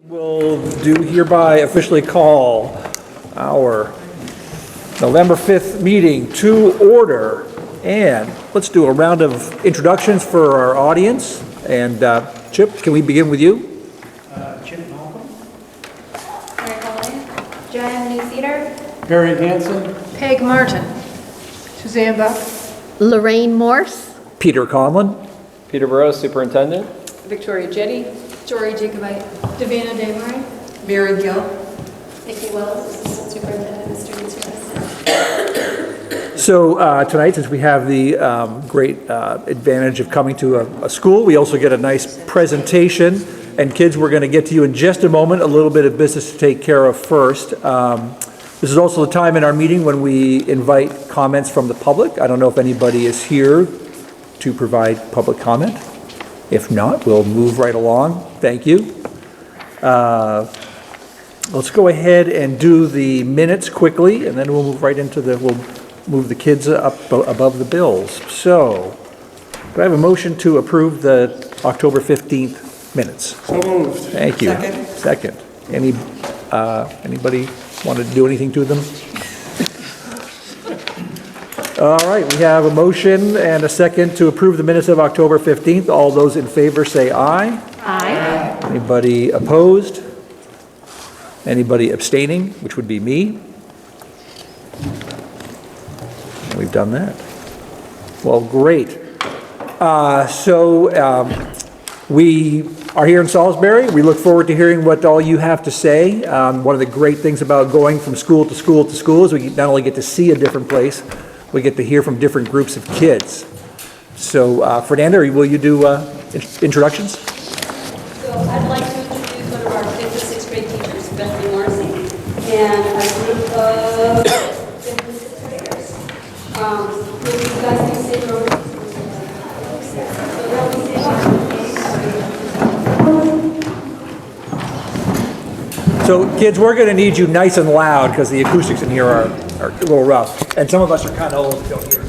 We'll do hereby officially call our November 5th meeting to order. And let's do a round of introductions for our audience. And Chip, can we begin with you? Chip Malcolm. Mary Colley. Joanne Newseater. Harry Hansen. Peg Martin. Suzanne Buck. Lorraine Morse. Peter Conlon. Peter Burrows, Superintendent. Victoria Jetty. Jory Jacobite. Davina Damari. Mary Gill. Nikki Wells, Assistant Superintendent of Student Services. So tonight, since we have the great advantage of coming to a school, we also get a nice presentation. And kids, we're going to get to you in just a moment, a little bit of business to take care of first. This is also the time in our meeting when we invite comments from the public. I don't know if anybody is here to provide public comment. If not, we'll move right along. Thank you. Let's go ahead and do the minutes quickly, and then we'll move right into we'll move the kids up above the bills. So, do I have a motion to approve the October 15th minutes? So moved. Thank you. Second. Anybody want to do anything to them? All right, we have a motion and a second to approve the minutes of October 15th. All those in favor say aye. Aye. Anybody opposed? Anybody abstaining, which would be me? We've done that. Well, great. We are here in Salisbury. We look forward to hearing what all you have to say. One of the great things about going from school to school to school is we not only get to see a different place, we get to hear from different groups of kids. So, Fernanda, will you do introductions? So I'd like to introduce one of our 5th and 6th grade teachers, Bethany Morrissey, and a group of 5th and 6th graders. Will you guys do safe road? So they'll be safe. So, kids, we're going to need you nice and loud because the acoustics in here are a little rough. And some of us are kind of old to go here.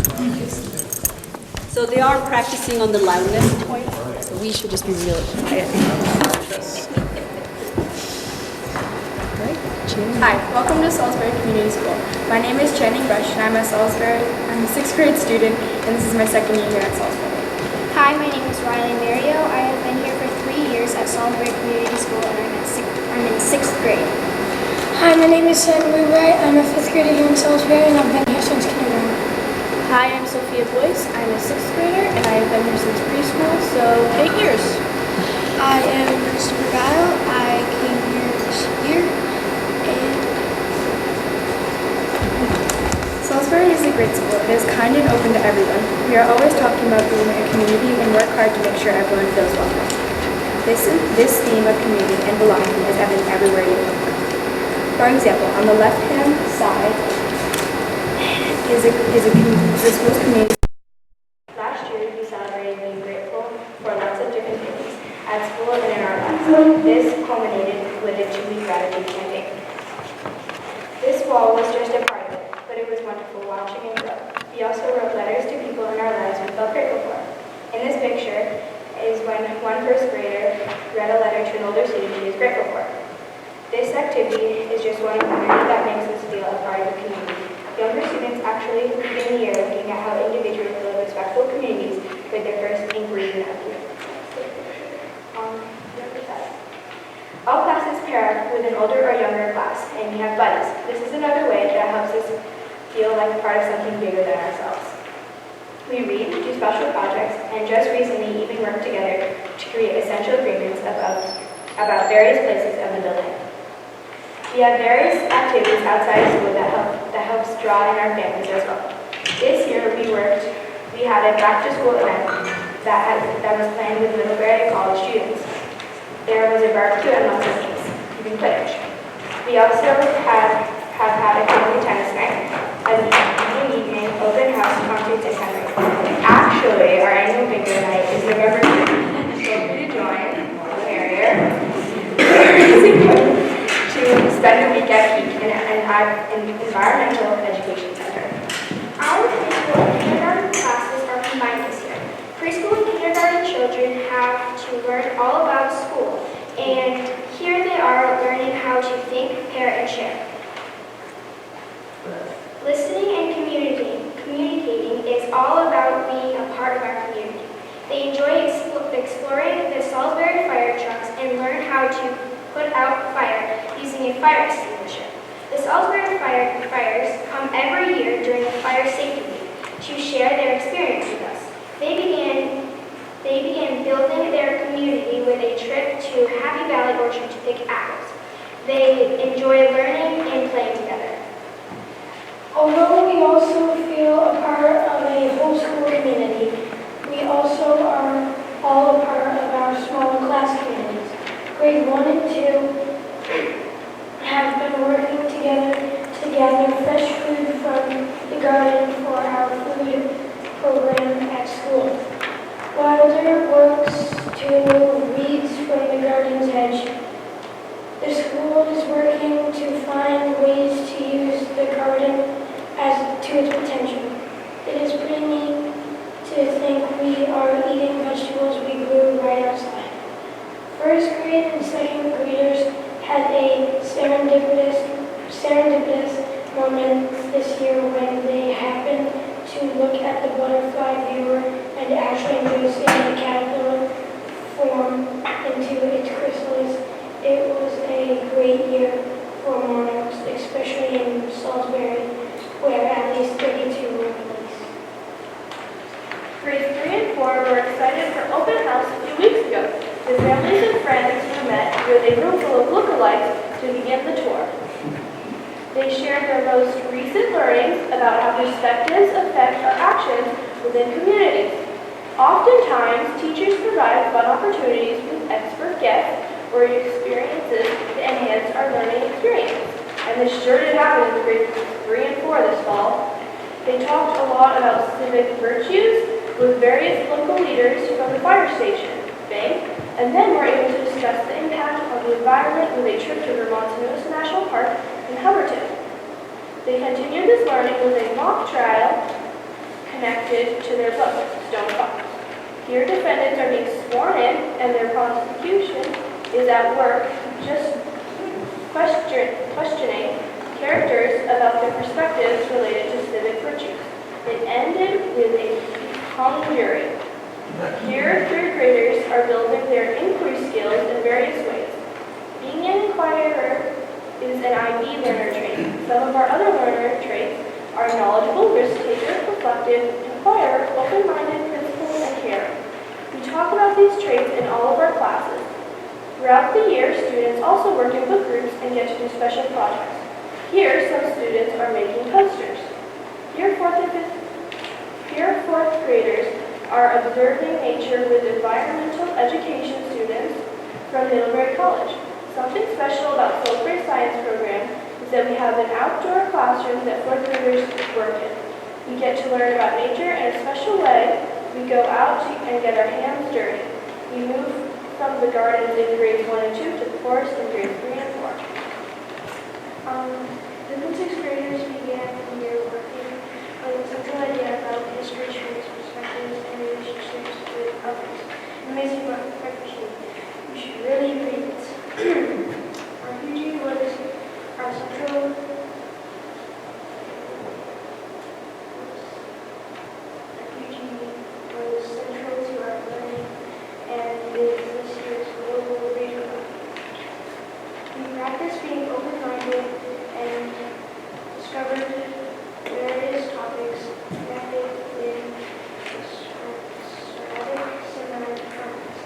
So they are practicing on the loudness point, so we should just be really quiet. Hi, welcome to Salisbury Community School. My name is Channing Brush, and I'm a 6th grade student, and this is my second year here at Salisbury. Hi, my name is Riley Mario. I have been here for 3 years at Salisbury Community School, and I'm in 6th grade. Hi, my name is Sam Wright. I'm a 5th grader here in Salisbury, and I've been here since kindergarten. Hi, I'm Sophia Boyce. I'm a 6th grader, and I have been here since preschool, so 8 years. I am Christopher Guile. I came here this year, and Salisbury is a great school. It is kind and open to everyone. We are always talking about being a community and work hard to make sure everyone feels welcome. This theme of community and belonging is evident everywhere you look. For example, on the left-hand side is the school's community. Last year, we celebrated being grateful for lots of different things at school and in our lives. This culminated with a 2-week gratitude campaign. This wall was just a part of it, but it was wonderful watching it grow. We also wrote letters to people in our lives we felt grateful for. In this picture is when one 1st grader read a letter to an older student he is grateful for. This activity is just one of the many that makes us feel a part of the community. Younger students actually begin the year looking at how individuals build respectful communities with their first inquiry in healthcare. All classes pair up with an older or younger class, and we have buddies. This is another way that helps us feel like part of something bigger than ourselves. We read, do special projects, and just recently even worked together to create essential agreements about various places of the building. We have various activities outside of school that helps draw in our families as well. This year we had a back-to-school event that was planned with Middlebury College students. There was a barbecue and lots of games, even Quidditch. We also have had a family tennis night, an evening open house concert in Henry. Actually, our annual bingo night is November 3rd. Feel free to join, the merrier. It's important to spend a week at Peak in an environmental education center. Our preschool and kindergarten classes are combined this year. Preschool and kindergarten children have have to learn all about school. And here they are learning how to think, pair, and share. Listening and communicating is all about being a part of our community. They enjoy exploring the Salisbury fire trucks and learn how to put out fire using a fire extinguisher. The Salisbury fires come every year during the Fire Safety Week to share their experience with us. They began building their community with a trip to Happy Valley Orchard to pick apples. They enjoy learning and playing together. Although we also feel a part of a whole school community, we also are all a part of our smaller class communities. Grade 1 and 2 have been working together to gather fresh food from the garden for our food program at school. Wilder works to remove weeds from the garden's edge. The school is working to find ways to use the garden as to its potential. It is pretty neat to think we are eating vegetables we grew right outside. First grade and second graders had a serendipitous moment this year when they happened to look at the butterfly viewer and actually noticing the caterpillar form into its chrysalis. It was a great year for monarchs, especially in Salisbury, where at least 32 were released. Grades 3 and 4 were excited for open house a few weeks ago. The families and friends who met with a room full of lookalikes to begin the tour. They shared their most recent learnings about how perspectives affect our actions within communities. Oftentimes, teachers provide fun opportunities with expert guests or experiences to enhance our learning experience. And this sure did happen in grades 3 and 4 this fall. They talked a lot about civic virtues with various local leaders from the fire station, bank, and then were able to discuss the impact on the environment with a trip to Vermont's newest national park in Hubbardton. They continued this learning with a mock trial connected to their book, Stone Fox. Here defendants are being sworn in and their prosecution is at work just questioning characters about their perspectives related to civic virtues. It ended with a hung jury. Here, third graders are building their inquiry skills in various ways. Being an inquirer is an IB learner trait. Some of our other learner traits are knowledgeable, risk-taker, reflective, inquirer, open-minded, principled, and caring. We talk about these traits in all of our classes. Throughout the year, students also work in book groups and get to do special projects. Here, some students are making posters. Here, fourth graders are observing nature with environmental education students from Middlebury College. Something special about Salisbury Science Program is that we have an outdoor classroom that fourth graders work in. We get to learn about nature in a special way. We go out and get our hands dirty. We move from the gardens in grades 1 and 2 to the forest in grades 3 and 4. The 6th graders began the year working on the central idea about history, traits, perspectives, and relationships with others. Amazing book, Refugee. You should really read it. Refugee was our central to our learning and is this year's global regional. We practiced being open-minded and discovered various topics connected in sporadic seminar topics.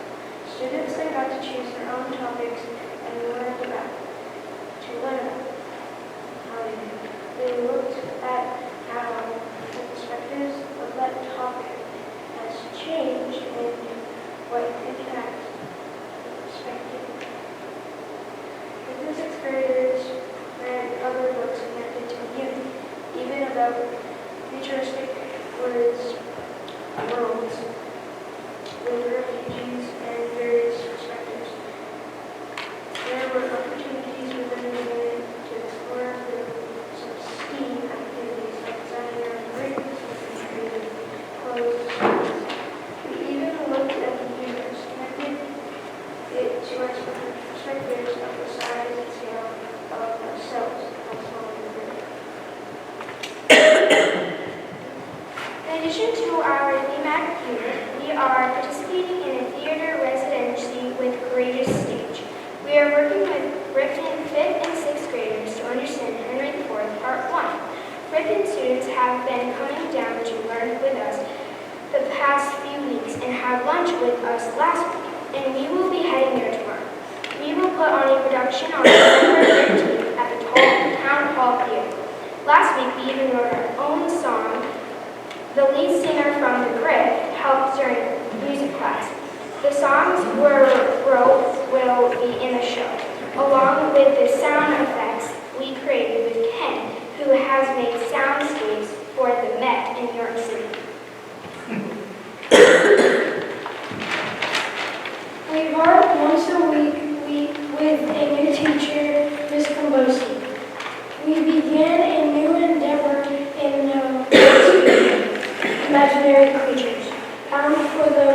to spectators of the size and scale of themselves. That's all we do. In addition to our thematic unit, we are participating in a theater residency with Courageous Stage. We are working with Ripon 5th and 6th graders to understand Henry IV, Part 1. Ripon students have been coming down to learn with us the past few weeks and had lunch with us last week, and we will be heading there tomorrow. We will put on a production on December 13th at the Town Hall Theater. Last week, we even wrote our own song. The lead singer from The Grit helped during music class. The songs will be in the show, along with the sound effects we created with Ken, who has made soundscapes for the Met in New York City. We work once a week with a new teacher, Ms. Komboski. We began a new endeavor in imaginary creatures. For the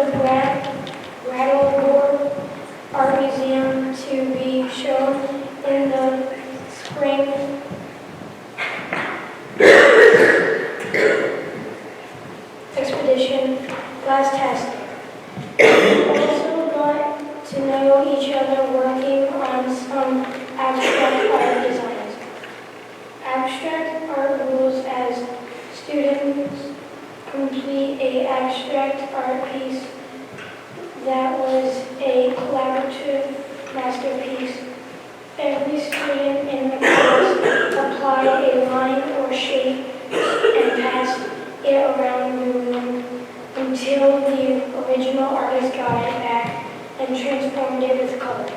Rattleboard Art Museum to be shown in the spring expedition last test. We also got to know each other working on some abstract art designs. Abstract art rules as students complete an abstract art piece that was a collaborative masterpiece. Every student in the class applied a line or shape and passed it around the room until the original artist got it back and transformed it with color.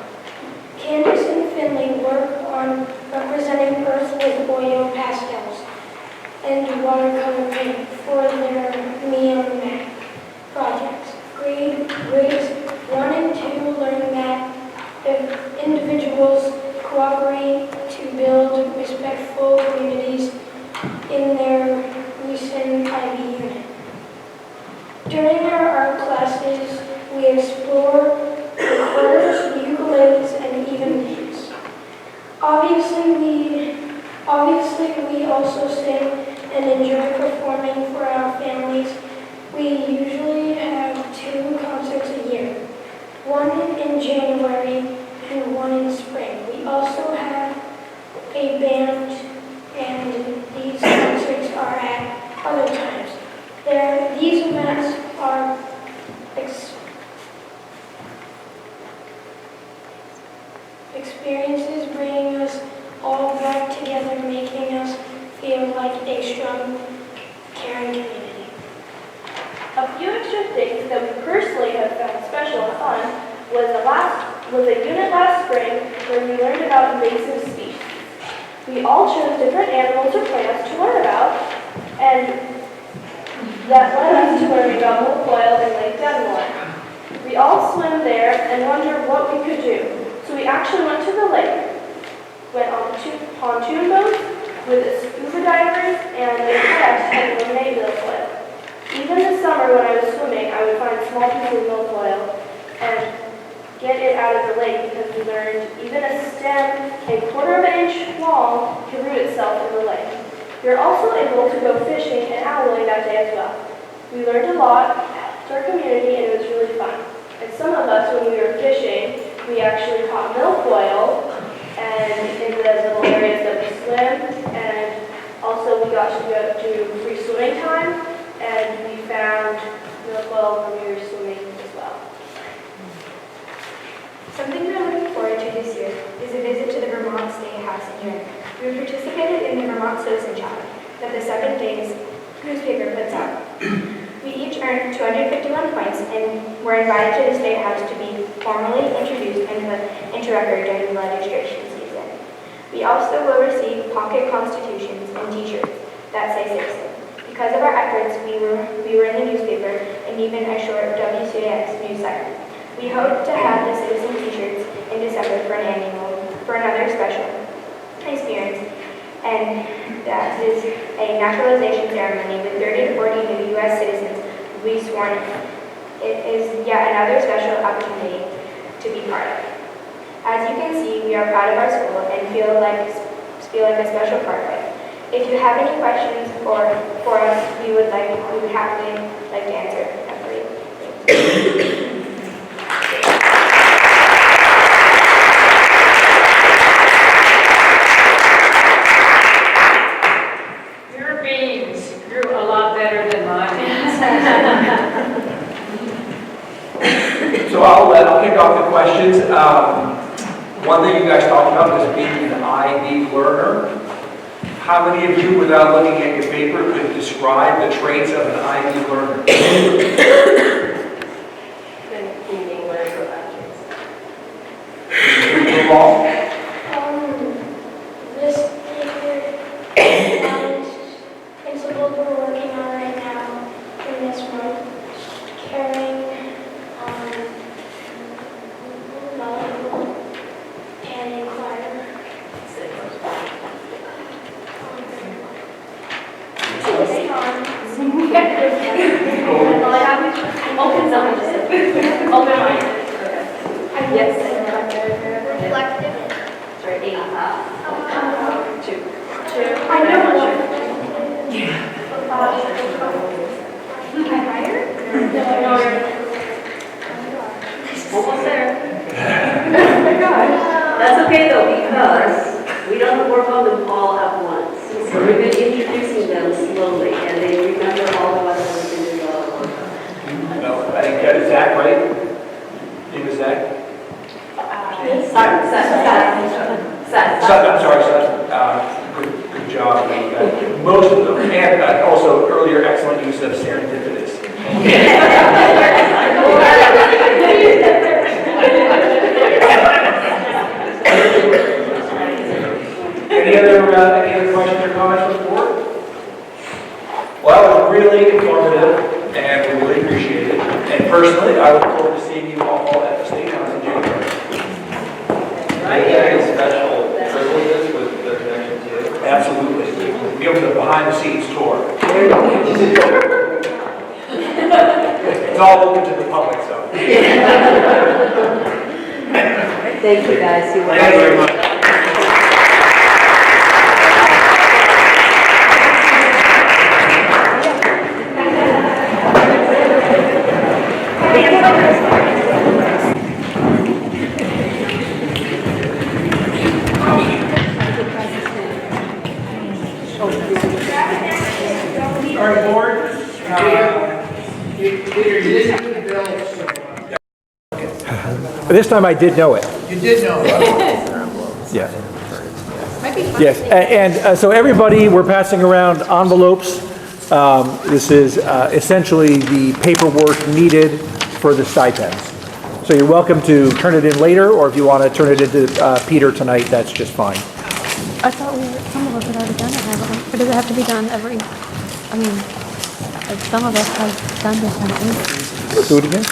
Candace and Finley work on representing Earth with oil pastels and watercolor paint for their Me on the Map projects. Grades 1 and 2 learn that if individuals cooperate to build respectful communities in their recent IB unit. During our art classes, we explore recorders, ukuleles, and even beats. Obviously, we also sing and enjoy performing for our families. We usually have 2 concerts a year, one in January and one in spring. We also have a band, and these concerts are at other times. These events are experiences bringing us all back together, making us feel like a strong, caring community. A few extra things that we personally have found special and fun was a unit last spring where we learned about invasive species. We all chose different animals or plants to learn about, and that led us to learning about milfoil and Lake Denmore. We all swam there and wondered what we could do, so we actually went to the lake, went on pontoon boats with scuba divers, and they taught us how to eliminate milfoil. Even this summer when I was swimming, I would find small pieces of milfoil and get it out of the lake because we learned even a stem a quarter of an inch long can root itself in the lake. We were also able to go fishing and owling that day as well. We learned a lot, helped our community, and it was really fun. And some of us, when we were fishing, we actually caught milfoil and in the little areas that we swim, and also we got to go to free swimming time, and we found milfoil when we were swimming as well. Something we're looking forward to this year is a visit to the Vermont State House in New York. We participated in the Vermont Citizen Challenge that the 7 Days newspaper puts out. We each earned 251 points and were invited to the State House to be formally introduced into record during the registration season. We also will receive pocket constitutions and t-shirts that say citizen. Because of our efforts, we were in the newspaper and even a short WCAX news segment. We hope to have the citizen t-shirts in December for another special experience, and that is a naturalization ceremony with 30 to 40 new U.S. citizens who will be sworn in. It is yet another special opportunity to be part of. As you can see, we are proud of our school and feel like a special part of it. If you have any questions for us, we would happily like to answer them for you. Your beans grew a lot better than mine. So I'll kick off the questions. One thing you guys talked about was being an IB learner. How many of you, without looking at your paper, could describe the traits of an IB learner? This paper and principles we're working on right now in this month, caring, knowledgeable, and inquire. Open-minded. Yes. Reflective. Sorry, 8. 2. I know one. Almost there. That's okay though, because we don't work on them all at once. So we've been introducing them slowly, and they remember all the ones that we can do all at once. No, I think that is Zach, right? Name is Zach? I'm sorry, Seth. Good job. Most of them, and also earlier excellent use of serendipitous. Any other questions or comments from the board? Well, it was really informative, and we really appreciate it. And personally, I look forward to seeing you all at the State House in January. Any special privileges with the connection to you? Absolutely. Give them the behind-the-scenes tour. It's all open to the public, so. Thank you guys. Thank you very much. All right, board. Peter, you didn't do the bills, so, This time I did know it. you did know. Yes. Yes, and so everybody, we're passing around envelopes. This is essentially the paperwork needed for the stipends. So you're welcome to turn it in later, or if you want to turn it into Peter tonight, that's just fine. I thought some of us had already done it, haven't we? Or does it have to be done every, some of us have done this one. Do it again?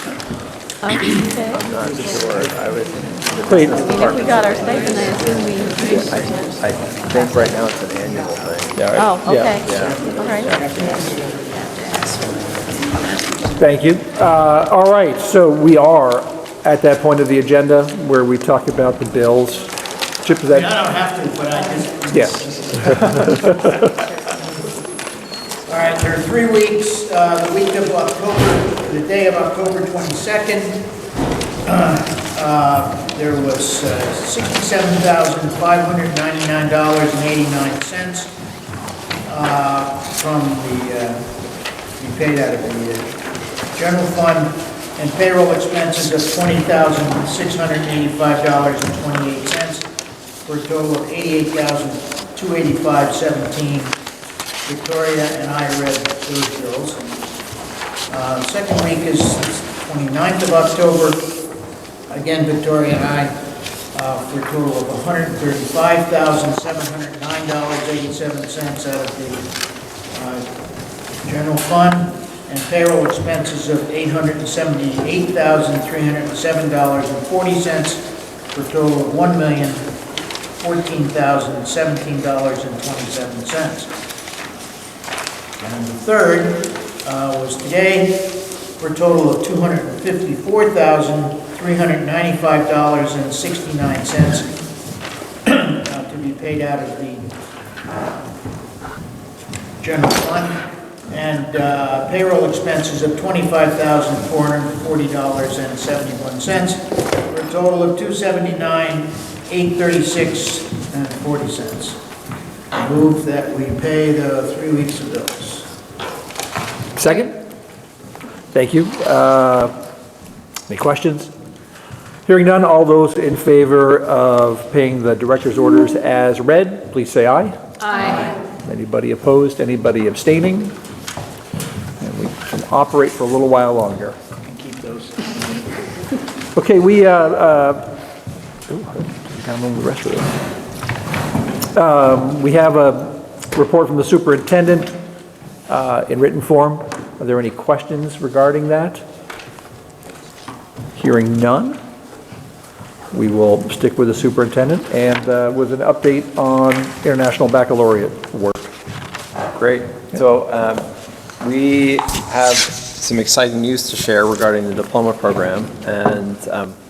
Okay. Wait, If we got our stipend, I assume we. I think right now it's an annual thing. Oh, okay. All right. thank you. All right, so we are at that point of the agenda where we talk about the bills. Chip, is I that? don't have to, but I just. Yes. All right, there are 3 weeks, the week of October, the day of October 22nd, there was $67,599.89 from the, be paid out of the general fund, and payroll expenses of $20,685.28, for a total of $88,285.17. Victoria and I read those bills. Second week is 29th of October. Again, Victoria and I, for a total of $135,709.87 out of the general fund, and payroll expenses of $878,307.40 for a total of $1,014,017.27. And the third was today for a total of $254,309.87 $395.69 to be paid out of the general fund, and payroll expenses of $25,440.71, for a total of $279,836.40. I move that we pay the 3 weeks of bills. Second? Thank you. Any questions? Hearing none, all those in favor of paying the director's orders as read, please say aye. Aye. Anybody opposed? Anybody abstaining? And we can operate for a little while longer. And keep those. Okay, we, down on the rest of it. We have a report from the superintendent in written form. Are there any questions regarding that? Hearing none, we will stick with the superintendent and with an update on International Baccalaureate work. Great. So we have some exciting news to share regarding the diploma program, and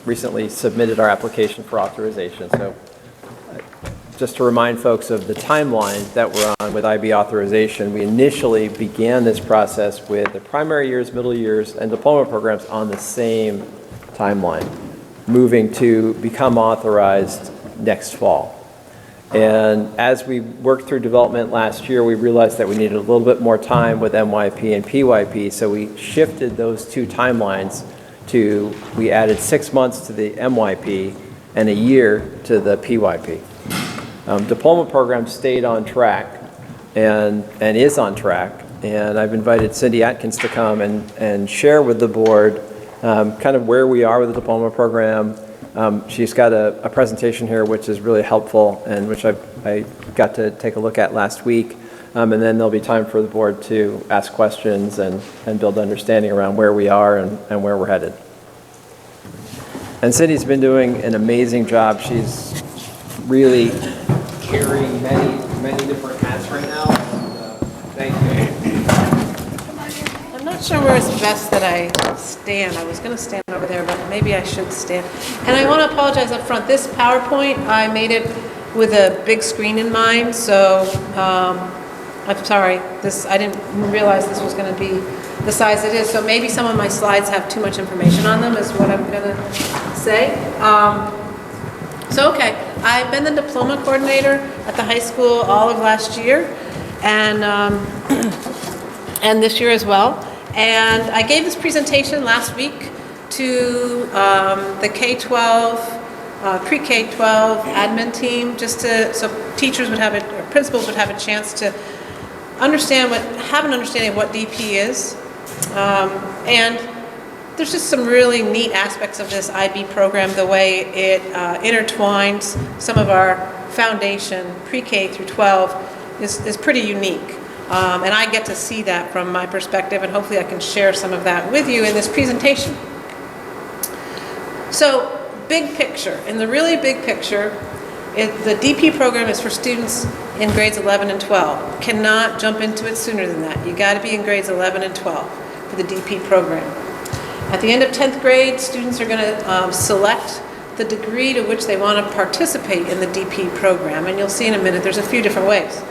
recently submitted our application for authorization. So just to remind folks of the timeline that we're on with IB authorization, we initially began this process with the primary years, middle years, and diploma programs on the same timeline, moving to become authorized next fall. And as we worked through development last year, we realized that we needed a little bit more time with MYP and PYP, so we shifted those two timelines to, we added 6 months to the MYP and a year to the PYP. Diploma program stayed on track and is on track, and I've invited Cindy Atkins to come and share with the board kind of where we are with the diploma program. She's got a presentation here which is really helpful and which I got to take a look at last week, and then there'll be time for the board to ask questions and build understanding around where we are and where we're headed. And Cindy's been doing an amazing job. She's really carrying many different hats right now. Thank you. I'm not sure where it's best that I stand. I was going to stand over there, but maybe I should stand. And I want to apologize up front. This PowerPoint, I made it with a big screen in mind, so I'm sorry. I didn't realize this was going to be the size it is. So maybe some of my slides have too much information on them, is what I'm going to say. Okay, I've been the diploma coordinator at the high school all of last year, and this year as well. And I gave this presentation last week to the K-12, pre-K-12 admin team, just so teachers would have or principals would have a chance to have an understanding of what DP is. And there's just some really neat aspects of this IB program, the way it intertwines some of our foundation, pre-K through 12, is pretty unique. And I get to see that from my perspective, and hopefully I can share some of that with you in this presentation. So, big picture. In the really big picture, the DP program is for students in grades 11 and 12. Cannot jump into it sooner than that. You got to be in grades 11 and 12 for the DP program. At the end of 10th grade, students are going to select the degree to which they want to participate in the DP program, and you'll see in a minute there's a few different ways.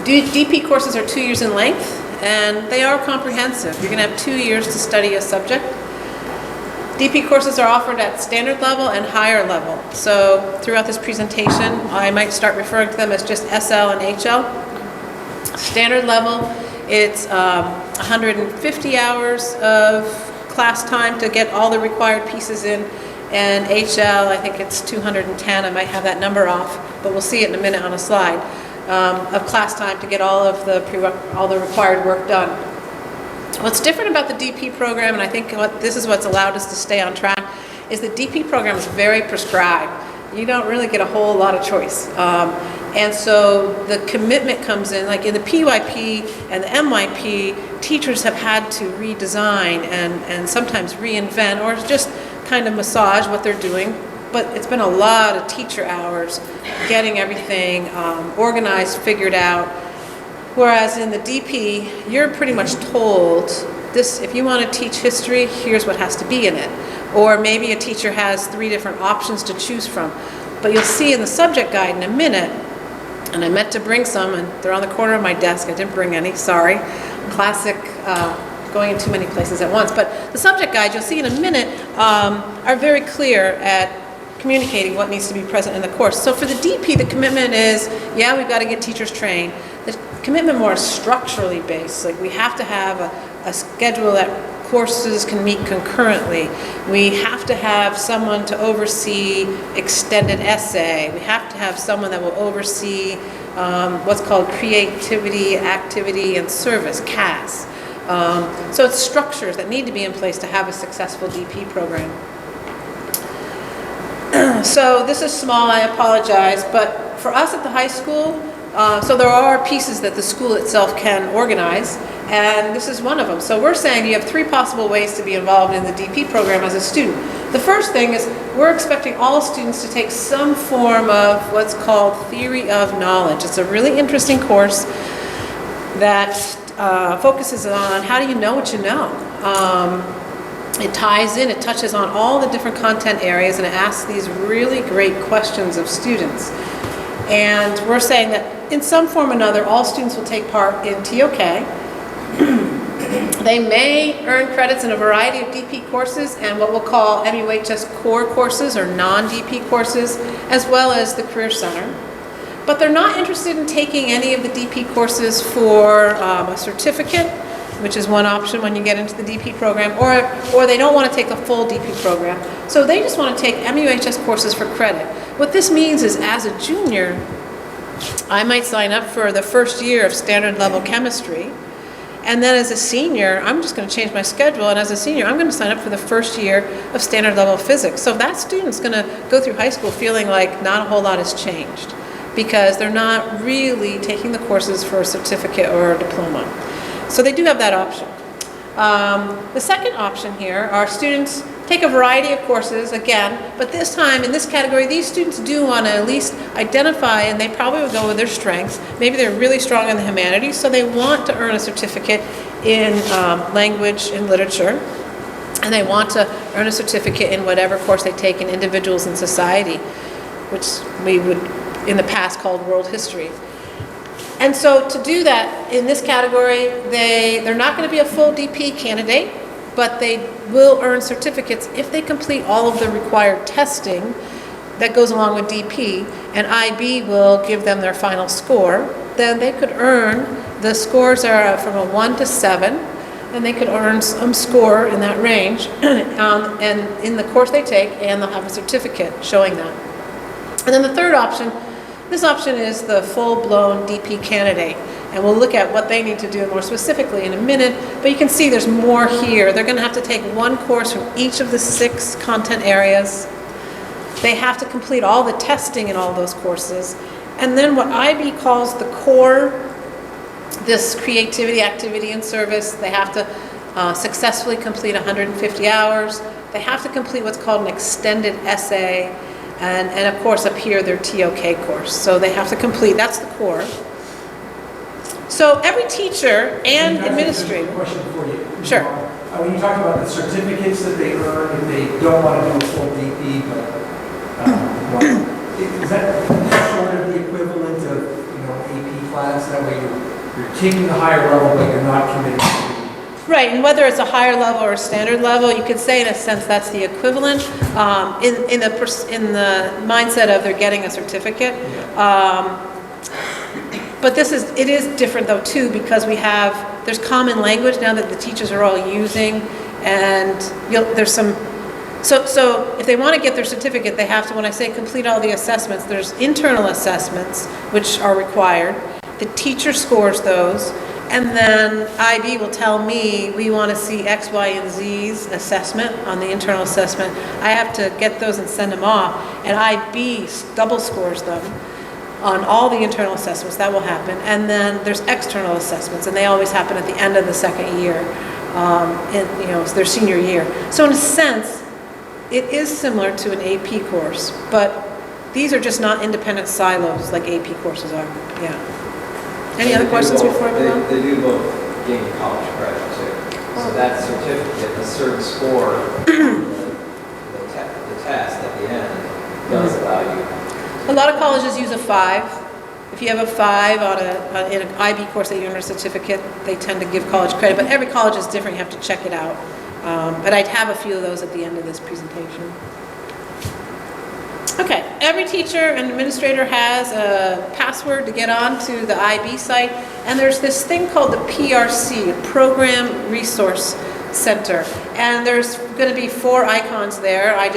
DP courses are 2 years in length, and they are comprehensive. You're going to have 2 years to study a subject. DP courses are offered at standard level and higher level. So throughout this presentation, I might start referring to them as just SL and HL. Standard level, it's 150 hours of class time to get all the required pieces in, and HL, I think it's 210. I might have that number off, but we'll see it in a minute on a slide. Of class time to get all the required work done. What's different about the DP program, and I think this is what's allowed us to stay on track, is the DP program is very prescribed. You don't really get a whole lot of choice. And so the commitment comes in, like in the PYP and the MYP, teachers have had to redesign and sometimes reinvent or just kind of massage what they're doing. But it's been a lot of teacher hours getting everything organized, figured out. Whereas in the DP, you're pretty much told this, if you want to teach history, here's what has to be in it. Or maybe a teacher has 3 different options to choose from. But you'll see in the subject guide in a minute, and I meant to bring some, and they're on the corner of my desk. I didn't bring any, sorry. Classic, going in too many places at once. But the subject guide, you'll see in a minute, are very clear at communicating what needs to be present in the course. So for the DP, the commitment is, yeah, we've got to get teachers trained. The commitment more structurally based. Like we have to have a schedule that courses can meet concurrently. We have to have someone to oversee extended essay. We have to have someone that will oversee what's called creativity, activity, and service, CAS. So it's structures that need to be in place to have a successful DP program. So this is small, I apologize, but for us at the high school, so there are pieces that the school itself can organize, and this is one of them. So we're saying you have 3 possible ways to be involved in the DP program as a student. The first thing is we're expecting all students to take some form of what's called Theory of Knowledge. It's a really interesting course that focuses on how do you know what you know. It ties in, it touches on all the different content areas, and it asks these really great questions of students. And we're saying that in some form or another, all students will take part in TOK. They may earn credits in a variety of DP courses and what we'll call MUHS core courses or non-DP courses, as well as the Career Center. But they're not interested in taking any of the DP courses for a certificate, which is one option when you get into the DP program, or they don't want to take a full DP program. So they just want to take MUHS courses for credit. What this means is as a junior, I might sign up for the first year of standard level chemistry, and then as a senior, I'm just going to change my schedule, and as a senior, I'm going to sign up for the first year of standard level physics. So that student's going to go through high school feeling like not a whole lot has changed, because they're not really taking the courses for a certificate or a diploma. So they do have that option. The second option here are students take a variety of courses, again, but this time in this category, these students do want to at least identify, and they probably would go with their strengths. Maybe they're really strong in the humanities, so they want to earn a certificate in language and literature, and they want to earn a certificate in whatever course they take in individuals in society, which we would in the past called world history. And so to do that in this category, they're not going to be a full DP candidate, but they will earn certificates if they complete all of the required testing that goes along with DP, and IB will give them their final score. Then they could earn, the scores are from a 1 to 7, and they could earn some score in that range and in the course they take, and they'll have a certificate showing that. And then the third option, this option is the full-blown DP candidate, and we'll look at what they need to do more specifically in a minute, but you can see there's more here. They're going to have to take one course from each of the 6 content areas. They have to complete all the testing in all those courses, and then what IB calls the core, this creativity, activity, and service, they have to successfully complete 150 hours. They have to complete what's called an extended essay, and of course up here their TOK course. So they have to complete, that's the core. So every teacher and administrator. Question for you. Sure. When you talk about the certificates that they earn if they don't want to do a full DP, but is that sort of the equivalent of AP class? That way you're taking the higher level, but you're not committing to. Right, and whether it's a higher level or a standard level, you could say in a sense that's the equivalent in the mindset of they're getting a certificate. But it is different though too, because there's common language now that the teachers are all using, and there's some. So if they want to get their certificate, they have to, when I say complete all the assessments, there's internal assessments which are required. The teacher scores those. And then IB will tell me, we want to see X, Y, and Z's assessment on the internal assessment. I have to get those and send them off. And IB double scores them on all the internal assessments. That will happen. And then there's external assessments, and they always happen at the end of the second year, it's their senior year. So in a sense, it is similar to an AP course, but these are just not independent silos like AP courses are. Yeah. Any other questions before we move on? They do both gain college credit too. So that certificate, a certain score, the test at the end, does allow you. A lot of colleges use a 5. If you have a 5 in an IB course that you earn a certificate, they tend to give college credit, but every college is different, you have to check it out. But I'd have a few of those at the end of this presentation. Okay, every teacher and administrator has a password to get on to the IB site, and there's this thing called the PRC, Program Resource Center, and there's going to be 4 icons there. I'm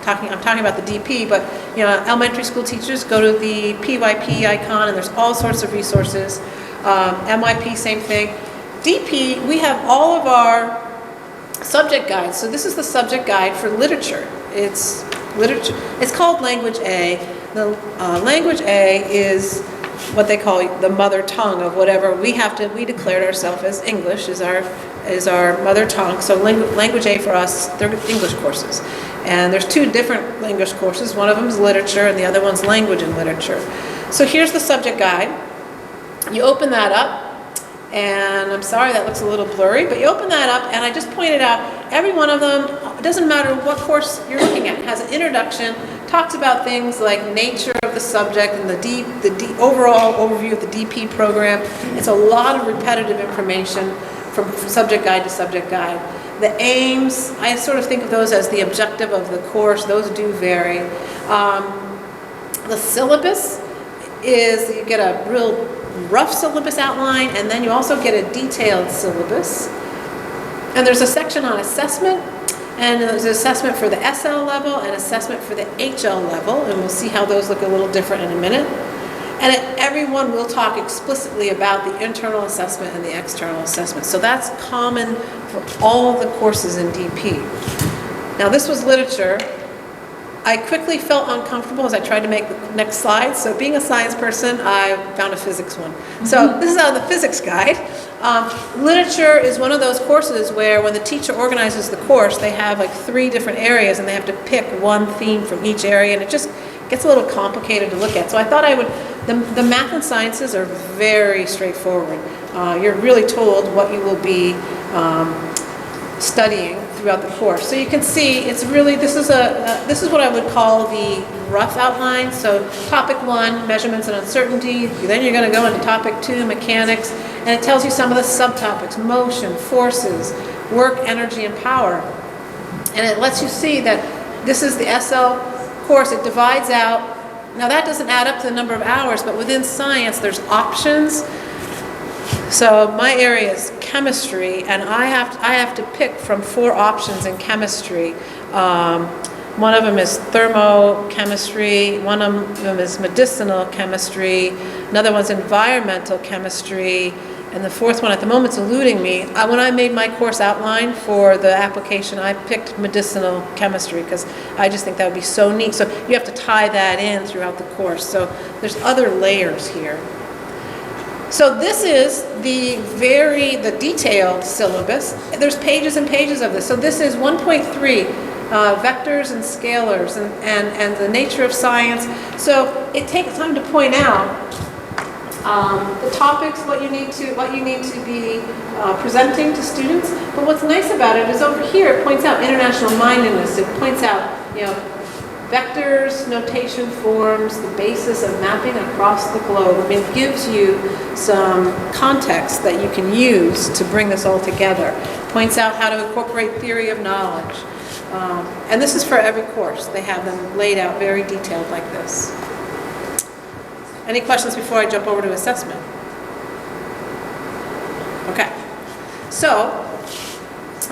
talking about the DP, but you know, elementary school teachers go to the PYP icon, and there's all sorts of resources. MYP, same thing. DP, we have all of our subject guides. So this is the subject guide for literature. It's called Language A. The Language A is what they call the mother tongue of whatever we declared ourselves as English is our mother tongue. So Language A for us, they're English courses. And there's 2 different English courses. One of them is literature and the other one's language and literature. So here's the subject guide. You open that up, and I'm sorry that looks a little blurry, but you open that up, and I just pointed out every one of them, it doesn't matter what course you're looking at, has an introduction, talks about things like nature of the subject and the overall overview of the DP program. It's a lot of repetitive information from subject guide to subject guide. The aims, I sort of think of those as the objective of the course. Those do vary. The syllabus is, you get a real rough syllabus outline, and then you also get a detailed syllabus. And there's a section on assessment, and there's an assessment for the SL level and assessment for the HL level, and we'll see how those look a little different in a minute. And everyone will talk explicitly about the internal assessment and the external assessment. So that's common for all of the courses in DP. Now this was literature. I quickly felt uncomfortable as I tried to make the next slide. So being a science person, I found a physics one. So this is out of the physics guide. Literature is one of those courses where when the teacher organizes the course, they have like 3 different areas and they have to pick one theme from each area, and it just gets a little complicated to look at. So I thought the math and sciences are very straightforward. You're really told what you will be studying throughout the course. So you can see it's really, this is what I would call the rough outline. So topic 1, measurements and uncertainty. Then you're going to go into topic 2, mechanics, and it tells you some of the subtopics: motion, forces, work, energy, and power. And it lets you see that this is the SL course. It divides out. Now that doesn't add up to the number of hours, but within science there's options. So my area is chemistry, and I have to pick from 4 options in chemistry. One of them is thermochemistry, one of them is medicinal chemistry, another one's environmental chemistry, and the 4th one at the moment's eluding me. When I made my course outline for the application, I picked medicinal chemistry because I just think that would be so neat. So you have to tie that in throughout the course. So there's other layers here. So this is the detailed syllabus. There's pages and pages of this. So this is 1.3, vectors and scalars and the nature of science. So it takes time to point out the topics, what you need to be presenting to students. But what's nice about it is over here it points out international mindedness. It points out, vectors, notation forms, the basis of mapping across the globe. I mean, it gives you some context that you can use to bring this all together. Points out how to incorporate theory of knowledge. And this is for every course. They have them laid out very detailed like this. Any questions before I jump over to assessment? Okay. So,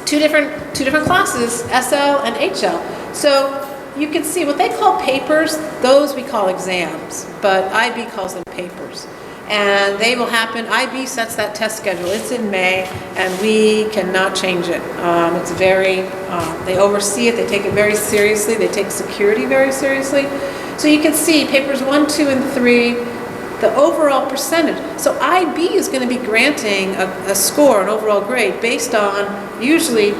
two different classes, SL and HL. So you can see what they call papers, those we call exams, but IB calls them papers. And they will happen, IB sets that test schedule. It's in May, and we cannot change it. It's very, they oversee it, they take it very seriously, they take security very seriously. So you can see papers 1, 2, and 3, the overall percentage. So IB is going to be granting a score, an overall grade, based on usually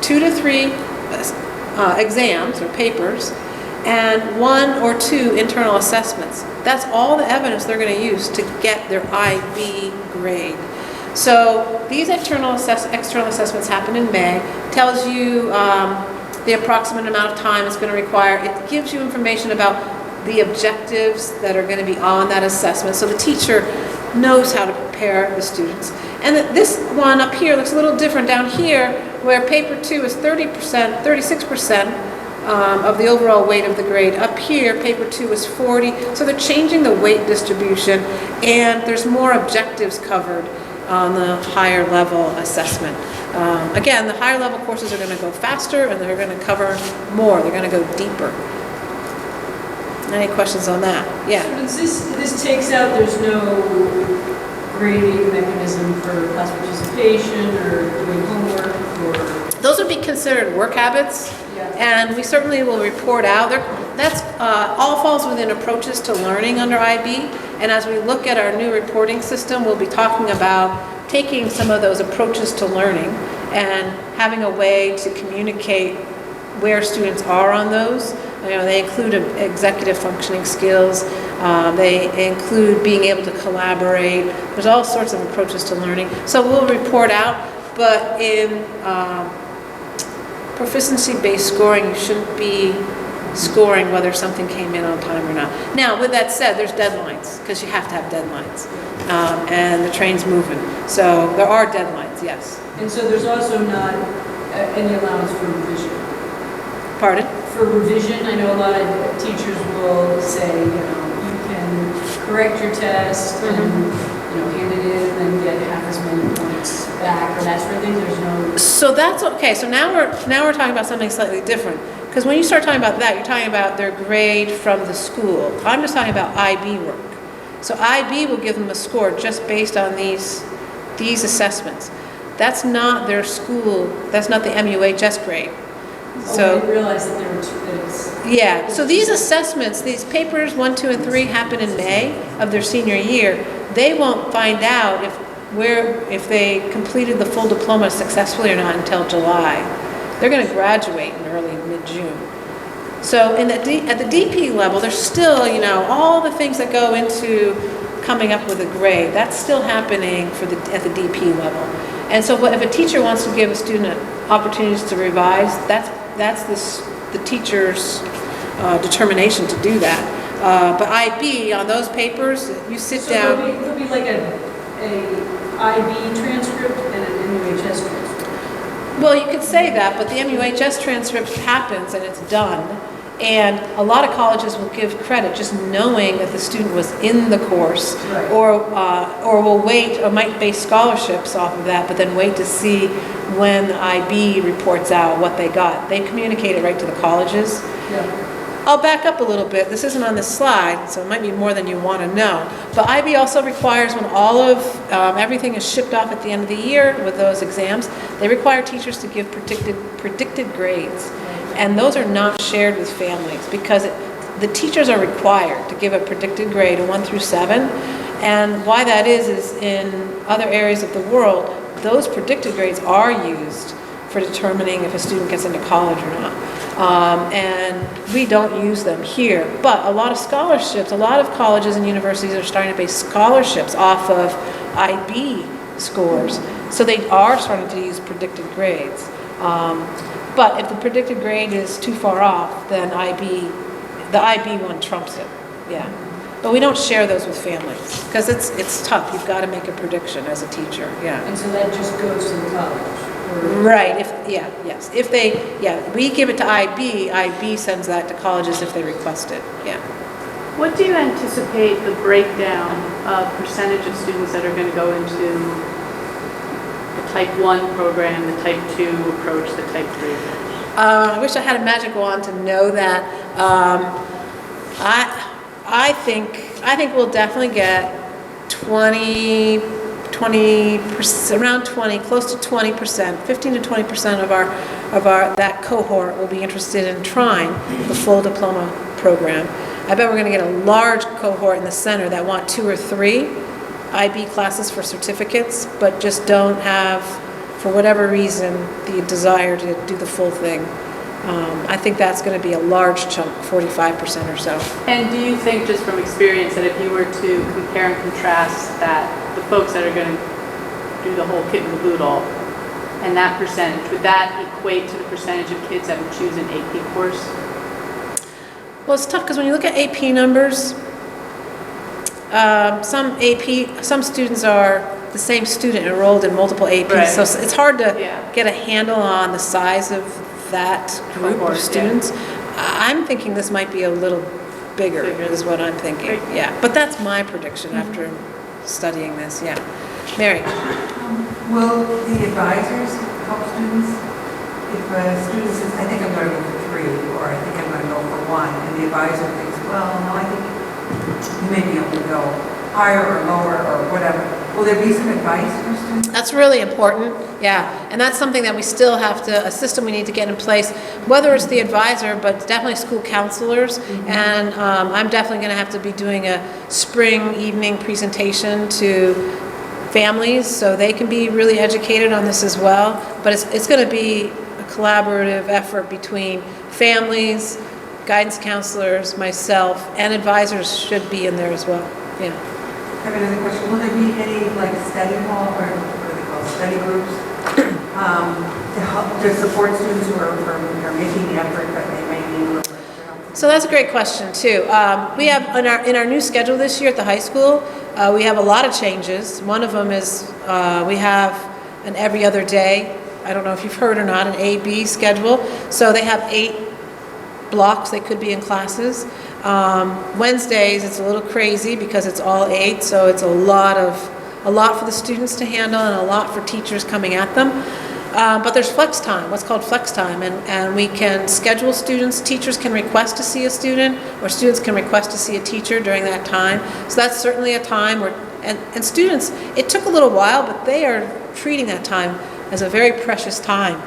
2 to 3 exams or papers and 1 or 2 internal assessments. That's all the evidence they're going to use to get their IB grade. So these external assessments happen in May, tells you the approximate amount of time it's going to require. It gives you information about the objectives that are going to be on that assessment, so the teacher knows how to prepare the students. And this one up here looks a little different down here, where paper 2 is 30%, 36% of the overall weight of the grade. Up here, paper 2 is 40, so they're changing the weight distribution, and there's more objectives covered on the higher level assessment. Again, the higher level courses are going to go faster, and they're going to cover more. They're going to go deeper. Any questions on that? Yeah. So this takes out, there's no grading mechanism for class participation or doing homework or? Those would be considered work habits, and we certainly will report out. That's all falls within approaches to learning under IB, and as we look at our new reporting system, we'll be talking about taking some of those approaches to learning and having a way to communicate where students are on those. You know, they include executive functioning skills, they include being able to collaborate. There's all sorts of approaches to learning. So we'll report out, but in proficiency-based scoring, you shouldn't be scoring whether something came in on time or not. Now, with that said, there's deadlines, because you have to have deadlines, and the train's moving. So there are deadlines, yes. And so there's also not any allowance for revision? Pardon? For revision, I know a lot of teachers will say, you know, you can correct your test and, you know, hand it in and then get half as many points back or that sort of thing. There's no. So that's okay. So now we're talking about something slightly different. Because when you start talking about that, you're talking about their grade from the school. I'm just talking about IB work. So IB will give them a score just based on these assessments. That's not their school. That's not the MUHS grade. So, I didn't realize that there were two things. Yeah, so these assessments, these papers 1, 2, and 3 happen in May of their senior year. They won't find out if they completed the full diploma successfully or not until July. They're going to graduate in early mid-June. So at the DP level, there's still, you know, all the things that go into coming up with a grade. That's still happening at the DP level. And so if a teacher wants to give a student opportunities to revise, that's the teacher's determination to do that. But IB, on those papers, you sit down. There'll be like a IB transcript and an MUHS transcript. Well, you could say that, but the MUHS transcript happens and it's done. And a lot of colleges will give credit just knowing that the student was in the course, right. or will wait, or might base scholarships off of that, but then wait to see when the IB reports out what they got. They communicate it right to the colleges. Yeah. I'll back up a little bit. This isn't on this slide, so it might be more than you want to know. But IB also requires when all of everything is shipped off at the end of the year with those exams, they require teachers to give predicted grades. And those are not shared with families because the teachers are required to give a predicted grade, a 1 through 7. And why that is in other areas of the world, those predicted grades are used for determining if a student gets into college or not. And we don't use them here. But a lot of scholarships, a lot of colleges and universities are starting to base scholarships off of IB scores. So they are starting to use predicted grades. But if the predicted grade is too far off, then the IB one trumps it, yeah. But we don't share those with families, because it's tough. You've got to make a prediction as a teacher, yeah. And so that just goes to the college? Right, yes. We give it to IB sends that to colleges if they request it, yeah. What do you anticipate the breakdown of percentage of students that are going to go into Type 1 program, the Type 2 approach, the Type 3 approach? I wish I had a magic wand to know that. I think we'll definitely get 20%, around 20, close to 20%, 15 to 20% of our that cohort will be interested in trying the full diploma program. I bet we're going to get a large cohort in the center that want 2 or 3 IB classes for certificates, but just don't have, for whatever reason, the desire to do the full thing. I think that's going to be a large chunk, 45% or so. And do you think, just from experience, that if you were to compare and contrast that the folks that are going to do the whole kit and caboodle, and that percentage, would that equate to the percentage of kids that would choose an AP course? Well, it's tough because when you look at AP numbers, some students are the same student enrolled in multiple APs. Right. So it's hard to Yeah. get a handle on the size of that group Cohort, of yeah. students. I'm thinking this might be a little bigger, is what I'm thinking. Great. Yeah, but that's my prediction after studying this, yeah. Mary? Will the advisors help students? If a student says, I think I'm going to go for 3, or I think I'm going to go for 1, and the advisor thinks, well, no, I think you may be able to go higher or lower or whatever. Will there be some advice for students? That's really important, yeah. And that's something that we still have to, a system we need to get in place, whether it's the advisor, but definitely school counselors. And I'm definitely going to have to be doing a spring evening presentation to families so they can be really educated on this as well. But it's going to be a collaborative effort between families, guidance counselors, myself, and advisors should be in there as well, yeah. I have another question. Will there be any like study hall or what are they called, study groups to help, to support students who are making the effort but they may need a little extra help? So that's a great question too. We have in our new schedule this year at the high school, we have a lot of changes. One of them is we have an every other day. I don't know if you've heard or not, an A-B schedule. So they have 8 blocks they could be in classes. Wednesdays it's a little crazy because it's all 8, so it's a lot for the students to handle and a lot for teachers coming at them. But there's flex time, what's called flex time, and we can schedule students. Teachers can request to see a student, or students can request to see a teacher during that time. So that's certainly a time where, and students, it took a little while, but they are treating that time as a very precious time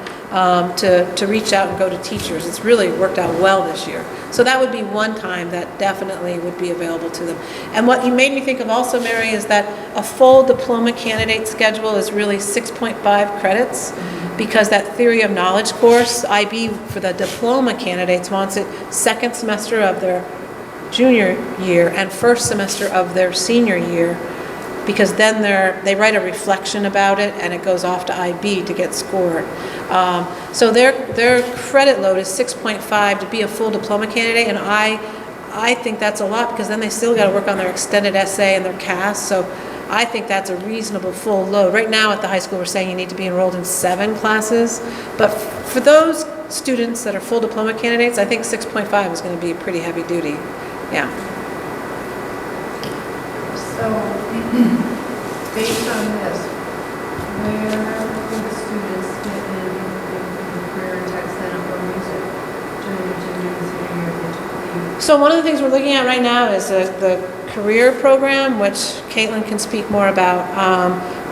to reach out and go to teachers. It's really worked out well this year. So that would be one time that definitely would be available to them. And what you made me think of also, Mary, is that a full diploma candidate schedule is really 6.5 credits because that theory of knowledge course, IB for the diploma candidates wants it second semester of their junior year and first semester of their senior year, because then they write a reflection about it and it goes off to IB to get scored. So their credit load is 6.5 to be a full diploma candidate, and I think that's a lot because then they still got to work on their extended essay and their CAS. So I think that's a reasonable full load. Right now at the high school we're saying you need to be enrolled in 7 classes, but for those students that are full diploma candidates, I think 6.5 is going to be pretty heavy duty. Yeah. So, based on this, where will the students fit in the career and text then or music during the junior and senior year typically? So one of the things we're looking at right now is the career program, which Caitlin can speak more about.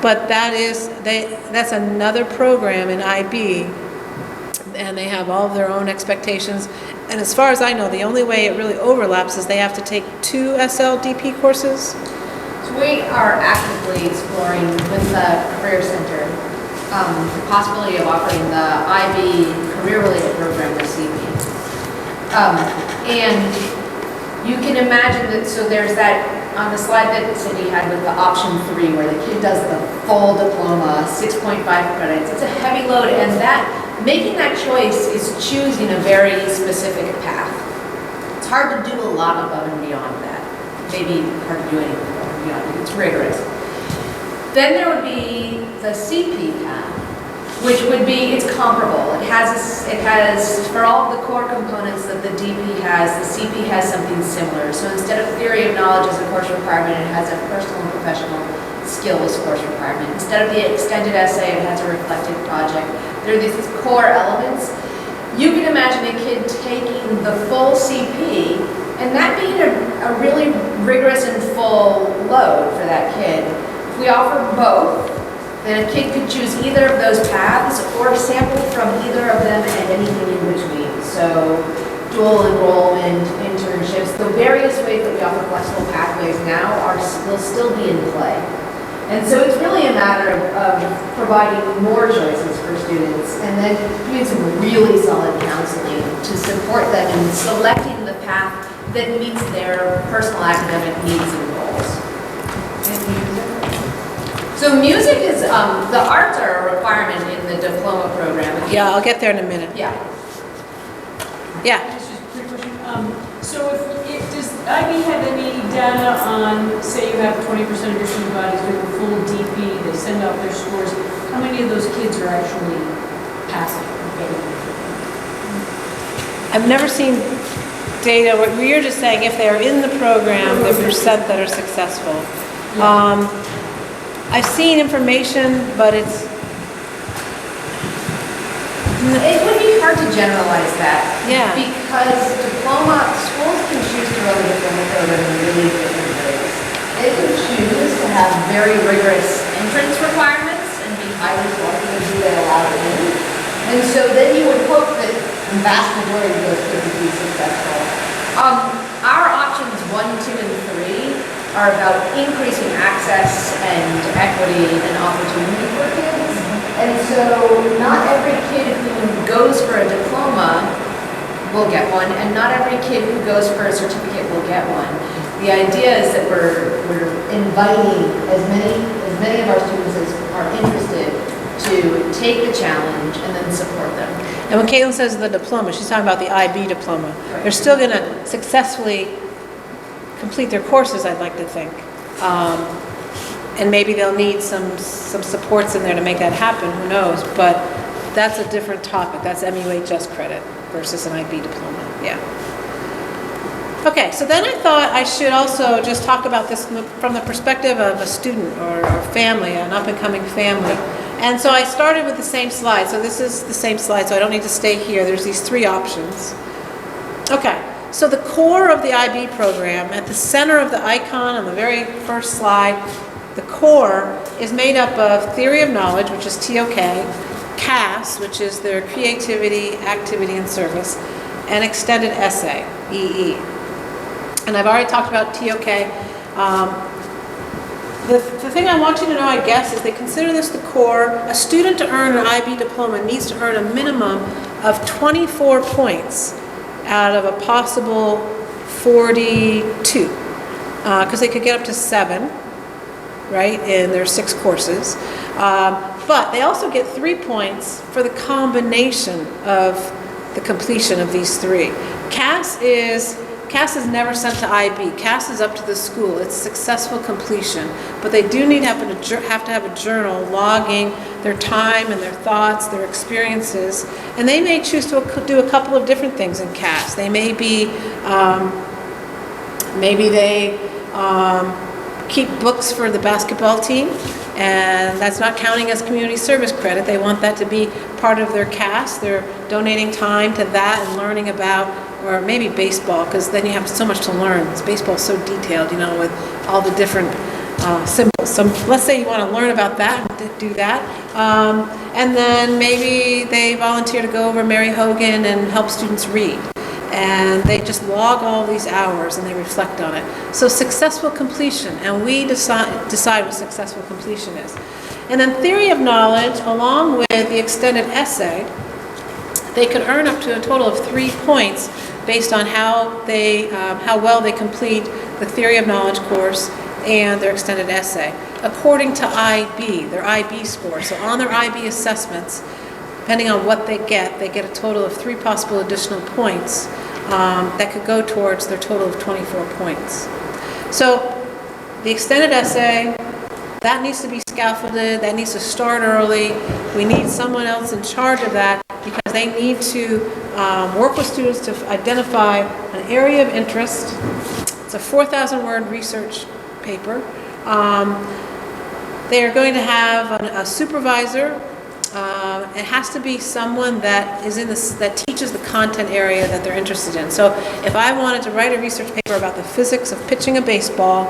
But that's another program in IB, and they have all of their own expectations. And as far as I know, the only way it really overlaps is they have to take 2 SLDP courses. So we are actively exploring with the Career Center the possibility of offering the IB career-related program or CP. And you can imagine that, so there's that, on the slide that Cindy had with the option 3, where the kid does the full diploma, 6.5 credits. It's a heavy load, and that making that choice is choosing a very specific path. It's hard to do a lot above and beyond that. Maybe hard to do anything. It's rigorous. Then there would be the CP path, which would be, it's comparable. It has for all of the core components that the DP has, the CP has something similar. So instead of theory of knowledge as a course requirement, it has a personal and professional skills course requirement. Instead of the extended essay, it has a reflective project. There are these core elements. You can imagine a kid taking the full CP and that being a really rigorous and full load for that kid. If we offer both, then a kid could choose either of those paths or sample from either of them and anything in between. So dual enrollment, internships, the various ways that we offer flexible pathways now will still be in play. And so it's really a matter of providing more choices for students and then doing some really solid counseling to support them in selecting the path that meets their personal academic needs and goals. So music is, the arts are a requirement in the diploma program. Yeah, I'll get there in a minute. Yeah. Yeah. Just a quick question. So does IB have any data on, say you have 20% of your student bodies doing a full DP, they send out their scores, how many of those kids are actually passing? I've never seen data, where you're just saying if they're in the program, the percent that are successful. I've seen information, but It would be hard to generalize that. Yeah. Because diploma, schools can choose to run a diploma program in really different ways. They could choose to have very rigorous entrance requirements and be highly selective in who they allow in. And so then you would hope that the vast majority of those kids would be successful. Our options 1, 2, and 3 are about increasing access and equity and opportunity for kids. And so not every kid who goes for a diploma will get one, and not every kid who goes for a certificate will get one. The idea is that we're inviting as many of our students as are interested to take the challenge and then support them. and when Caitlin says the diploma, she's talking about the IB diploma. They're still going to successfully complete their courses, I'd like to think. And maybe they'll need some supports in there to make that happen, who knows? But that's a different topic. That's MUHS credit versus an IB diploma, yeah. Okay, so then I thought I should also just talk about this from the perspective of a student or a family, an up-and-coming family. And so I started with the same slide. So this is the same slide, so I don't need to stay here. There's these 3 options. Okay, so the core of the IB program, at the center of the icon on the very first slide, the core is made up of theory of knowledge, which is TOK, CAS, which is their creativity, activity, and service, and extended essay, EE. And I've already talked about TOK. The thing I want you to know, I guess, is they consider this the core. A student to earn an IB diploma needs to earn a minimum of 24 points out of a possible 42, because they could get up to 7, right, in their 6 courses. But they also get 3 points for the combination of the completion of these 3. CAS is never sent to IB. CAS is up to the school. It's successful completion. But they do have to have a journal logging their time and their thoughts, their experiences. And they may choose to do a couple of different things in CAS. They may be, maybe they keep books for the basketball team, and that's not counting as community service credit. They want that to be part of their CAS. They're donating time to that and learning about, or maybe baseball, because then you have so much to learn. Baseball's so detailed, you know, with all the different symbols. So let's say you want to learn about that and do that. And then maybe they volunteer to go over Mary Hogan and help students read. And they just log all these hours and they reflect on it. So successful completion, and we decide what successful completion is. And then theory of knowledge, along with the extended essay, they could earn up to a total of 3 points based on how well they complete the theory of knowledge course and their extended essay, according to IB, their IB score. So on their IB assessments, depending on what they get a total of 3 possible additional points that could go towards their total of 24 points. So the extended essay, that needs to be scaffolded, that needs to start early. We need someone else in charge of that because they need to work with students to identify an area of interest. It's a 4,000-word research paper. They are going to have a supervisor. It has to be someone that that teaches the content area that they're interested in. So if I wanted to write a research paper about the physics of pitching a baseball,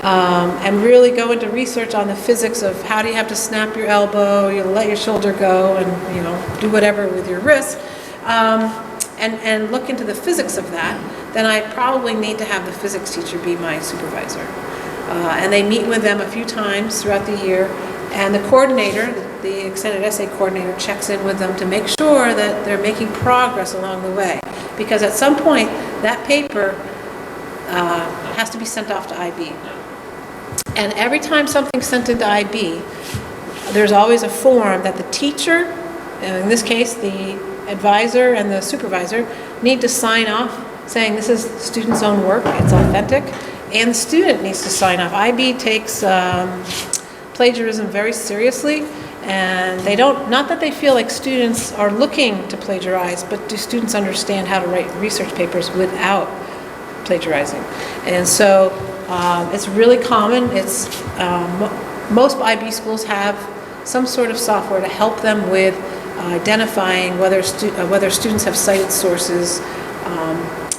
and really go into research on the physics of how do you have to snap your elbow, you let your shoulder go, and do whatever with your wrist, and look into the physics of that, then I probably need to have the physics teacher be my supervisor. And they meet with them a few times throughout the year, and the coordinator, the extended essay coordinator, checks in with them to make sure that they're making progress along the way. Because at some point, that paper has to be sent off to IB. And every time something's sent into IB, there's always a form that the teacher, in this case the advisor and the supervisor, need to sign off saying this is the student's own work, it's authentic, and the student needs to sign off. IB takes plagiarism very seriously, and they don't, not that they feel like students are looking to plagiarize, but do students understand how to write research papers without plagiarizing? And so it's really common. It's most IB schools have some sort of software to help them with identifying whether students have cited sources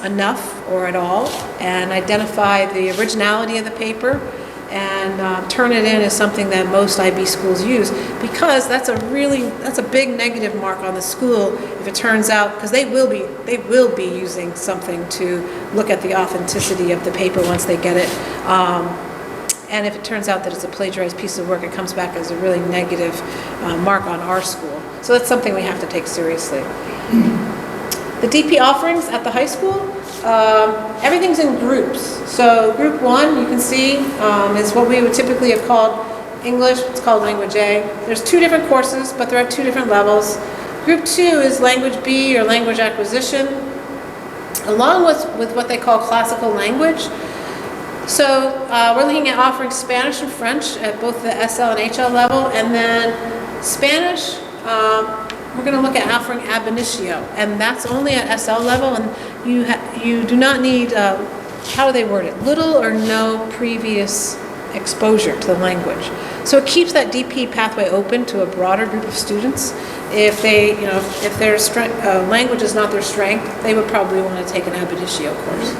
enough or at all, and identify the originality of the paper, and turn it in as something that most IB schools use, because that's a big negative mark on the school if it turns out, because they will be using something to look at the authenticity of the paper once they get it. And if it turns out that it's a plagiarized piece of work, it comes back as a really negative mark on our school. So that's something we have to take seriously. The DP offerings at the high school, everything's in groups. So group 1, you can see, is what we would typically have called English. It's called Language A. There's 2 different courses, but they're at 2 different levels. Group 2 is Language B, or Language Acquisition, along with what they call Classical Language. So we're looking at offering Spanish and French at both the SL and HL level, and then Spanish, we're going to look at offering ab initio, and that's only at SL level, and you do not need, how do they word it, little or no previous exposure to the language. So it keeps that DP pathway open to a broader group of students. If they, if their language is not their strength, they would probably want to take an ab initio course.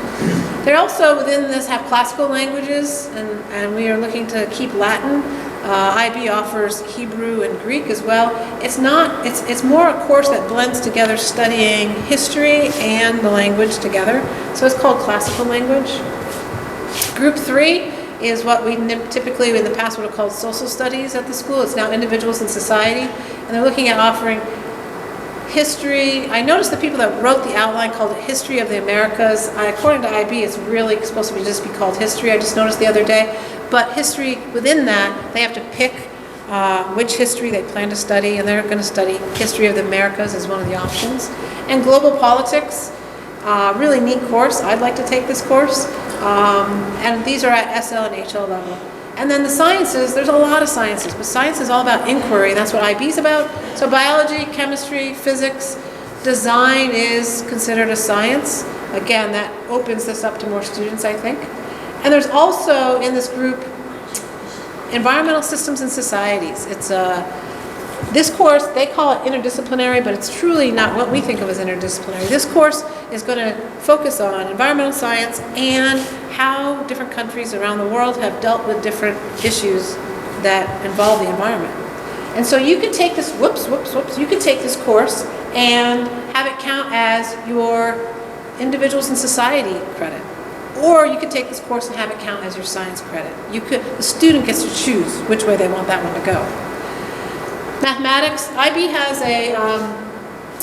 They also, within this, have classical languages, and we are looking to keep Latin. IB offers Hebrew and Greek as well. It's more a course that blends together studying history and the language together. So it's called classical language. Group 3 is what we typically in the past would have called social studies at the school. It's now individuals and society, and they're looking at offering history. I noticed the people that wrote the outline called it History of the Americas. According to IB, it's really supposed to just be called history. I just noticed the other day. But history, within that, they have to pick which history they plan to study, and they're going to study History of the Americas as one of the options. And global politics, really neat course. I'd like to take this course. And these are at SL and HL level. And then the sciences, there's a lot of sciences, but science is all about inquiry. That's what IB is about. So biology, chemistry, physics, design is considered a science. Again, that opens this up to more students, I think. And there's also in this group environmental systems and societies. It's this course, they call it interdisciplinary, but it's truly not what we think of as interdisciplinary. This course is going to focus on environmental science and how different countries around the world have dealt with different issues that involve the environment. And so you could take this, you could take this course and have it count as your individuals in society credit. Or you could take this course and have it count as your science credit. The student gets to choose which way they want that one to go. Mathematics, IB has a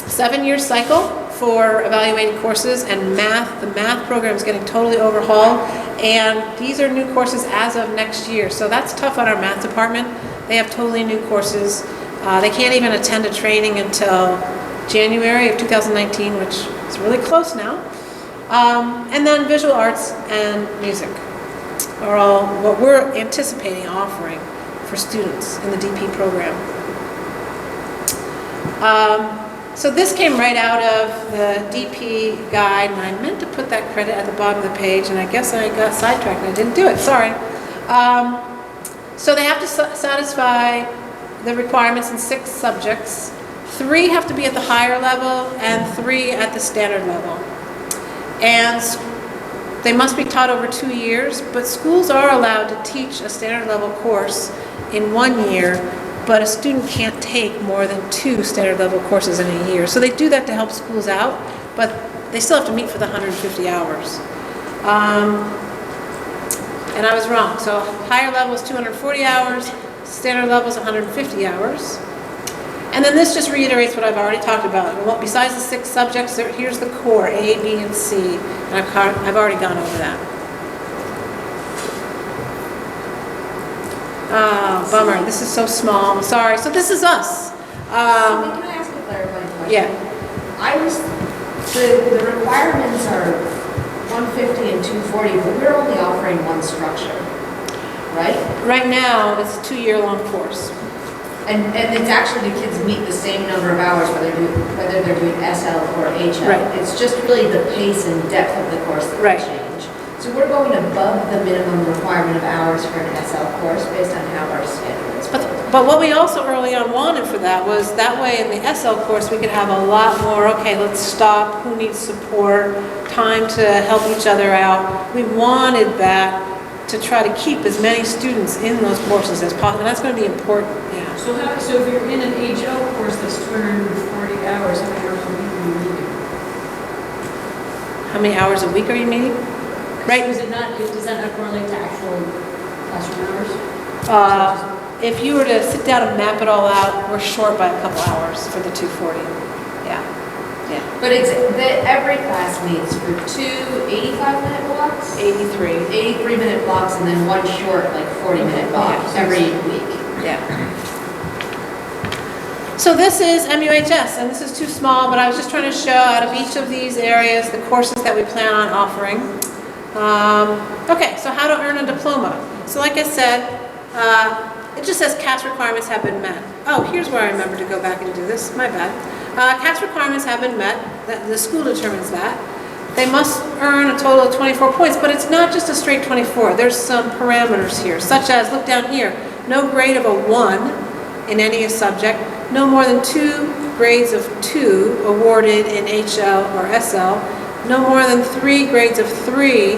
7-year cycle for evaluating courses, and the math program is getting totally overhauled, and these are new courses as of next year. So that's tough on our math department. They have totally new courses. They can't even attend a training until January of 2019, which is really close now. And then visual arts and music are all what we're anticipating offering for students in the DP program. So this came right out of the DP guide, and I meant to put that credit at the bottom of the page, and I guess I got sidetracked and I didn't do it, sorry. So they have to satisfy the requirements in 6 subjects. 3 have to be at the higher level and 3 at the standard level. And they must be taught over 2 years, but schools are allowed to teach a standard level course in 1 year, but a student can't take more than 2 standard level courses in a year. So they do that to help schools out, but they still have to meet for the 150 hours. And I was wrong. So higher level is 240 hours, standard level is 150 hours. And then this just reiterates what I've already talked about. Well, besides the 6 subjects, here's the core, A, B, and C. And I've already gone over that. Bummer, this is so small, sorry. So this is us. Can I ask a clarifying question? Yeah. The requirements are 150 and 240, but we're only offering one structure, right? Right now, it's a 2-year-long course. And it's actually the kids meet the same number of hours whether they're doing SL or HL. Right. It's just really the pace and depth of the course that Right. will change. So we're going above the minimum requirement of hours for an SL course based on how our schedule is. But what we also early on wanted for that was that way in the SL course, we could have a lot more, okay, let's stop, who needs support, time to help each other out. We wanted that to try to keep as many students in those courses as possible, and that's going to be important, yeah. So if you're in an HL course that's 240 hours, how many hours a week are you meeting? How many hours a week are you meeting? Right. Does that not correlate to actual classroom hours? If you were to sit down and map it all out, we're short by a couple hours for the 240. Yeah. Yeah. But every class meets for 2 85-minute blocks? 83. 83-minute blocks and then one short, like 40-minute block every week. Yeah. So this is MUHS, and this is too small, but I was just trying to show out of each of these areas the courses that we plan on offering. Okay, so how to earn a diploma. So like I said, it just says CAS requirements have been met. Oh, here's where I remember to go back and do this, my bad. CAS requirements have been met, the school determines that. They must earn a total of 24 points, but it's not just a straight 24. There's some parameters here, such as, look down here, no grade of a 1 in any subject, no more than 2 grades of 2 awarded in HL or SL, no more than 3 grades of 3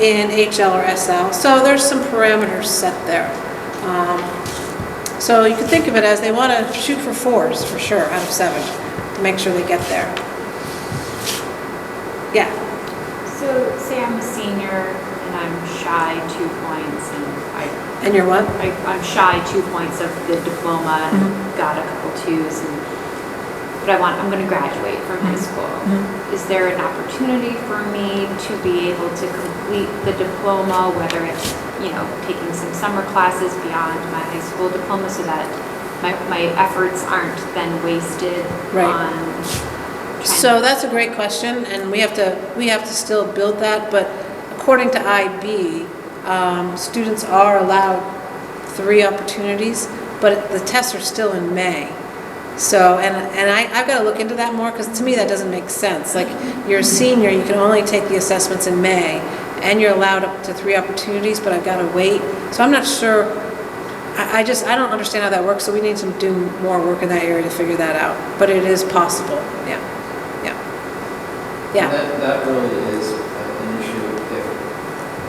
in HL or SL. So there's some parameters set there. So you can think of it as they want to shoot for 4s for sure out of 7 to make sure they get there. Yeah. So say I'm a senior and I'm shy 2 points And you're what? I'm shy 2 points of the diploma and got a couple 2s, but I'm going to graduate from high school. Is there an opportunity for me to be able to complete the diploma, whether it's, taking some summer classes beyond my high school diploma so that my efforts aren't then wasted on So that's a great question, and we have to still build that, but according to IB, students are allowed 3 opportunities, but the tests are still in May. So, and I've got to look into that more, because to me that doesn't make sense. Like, you're a senior, you can only take the assessments in May, and you're allowed up to 3 opportunities, but I've got to wait. So I'm not sure, I don't understand how that works, so we need to do more work in that area to figure that out. But it is possible, yeah. And that really is an issue if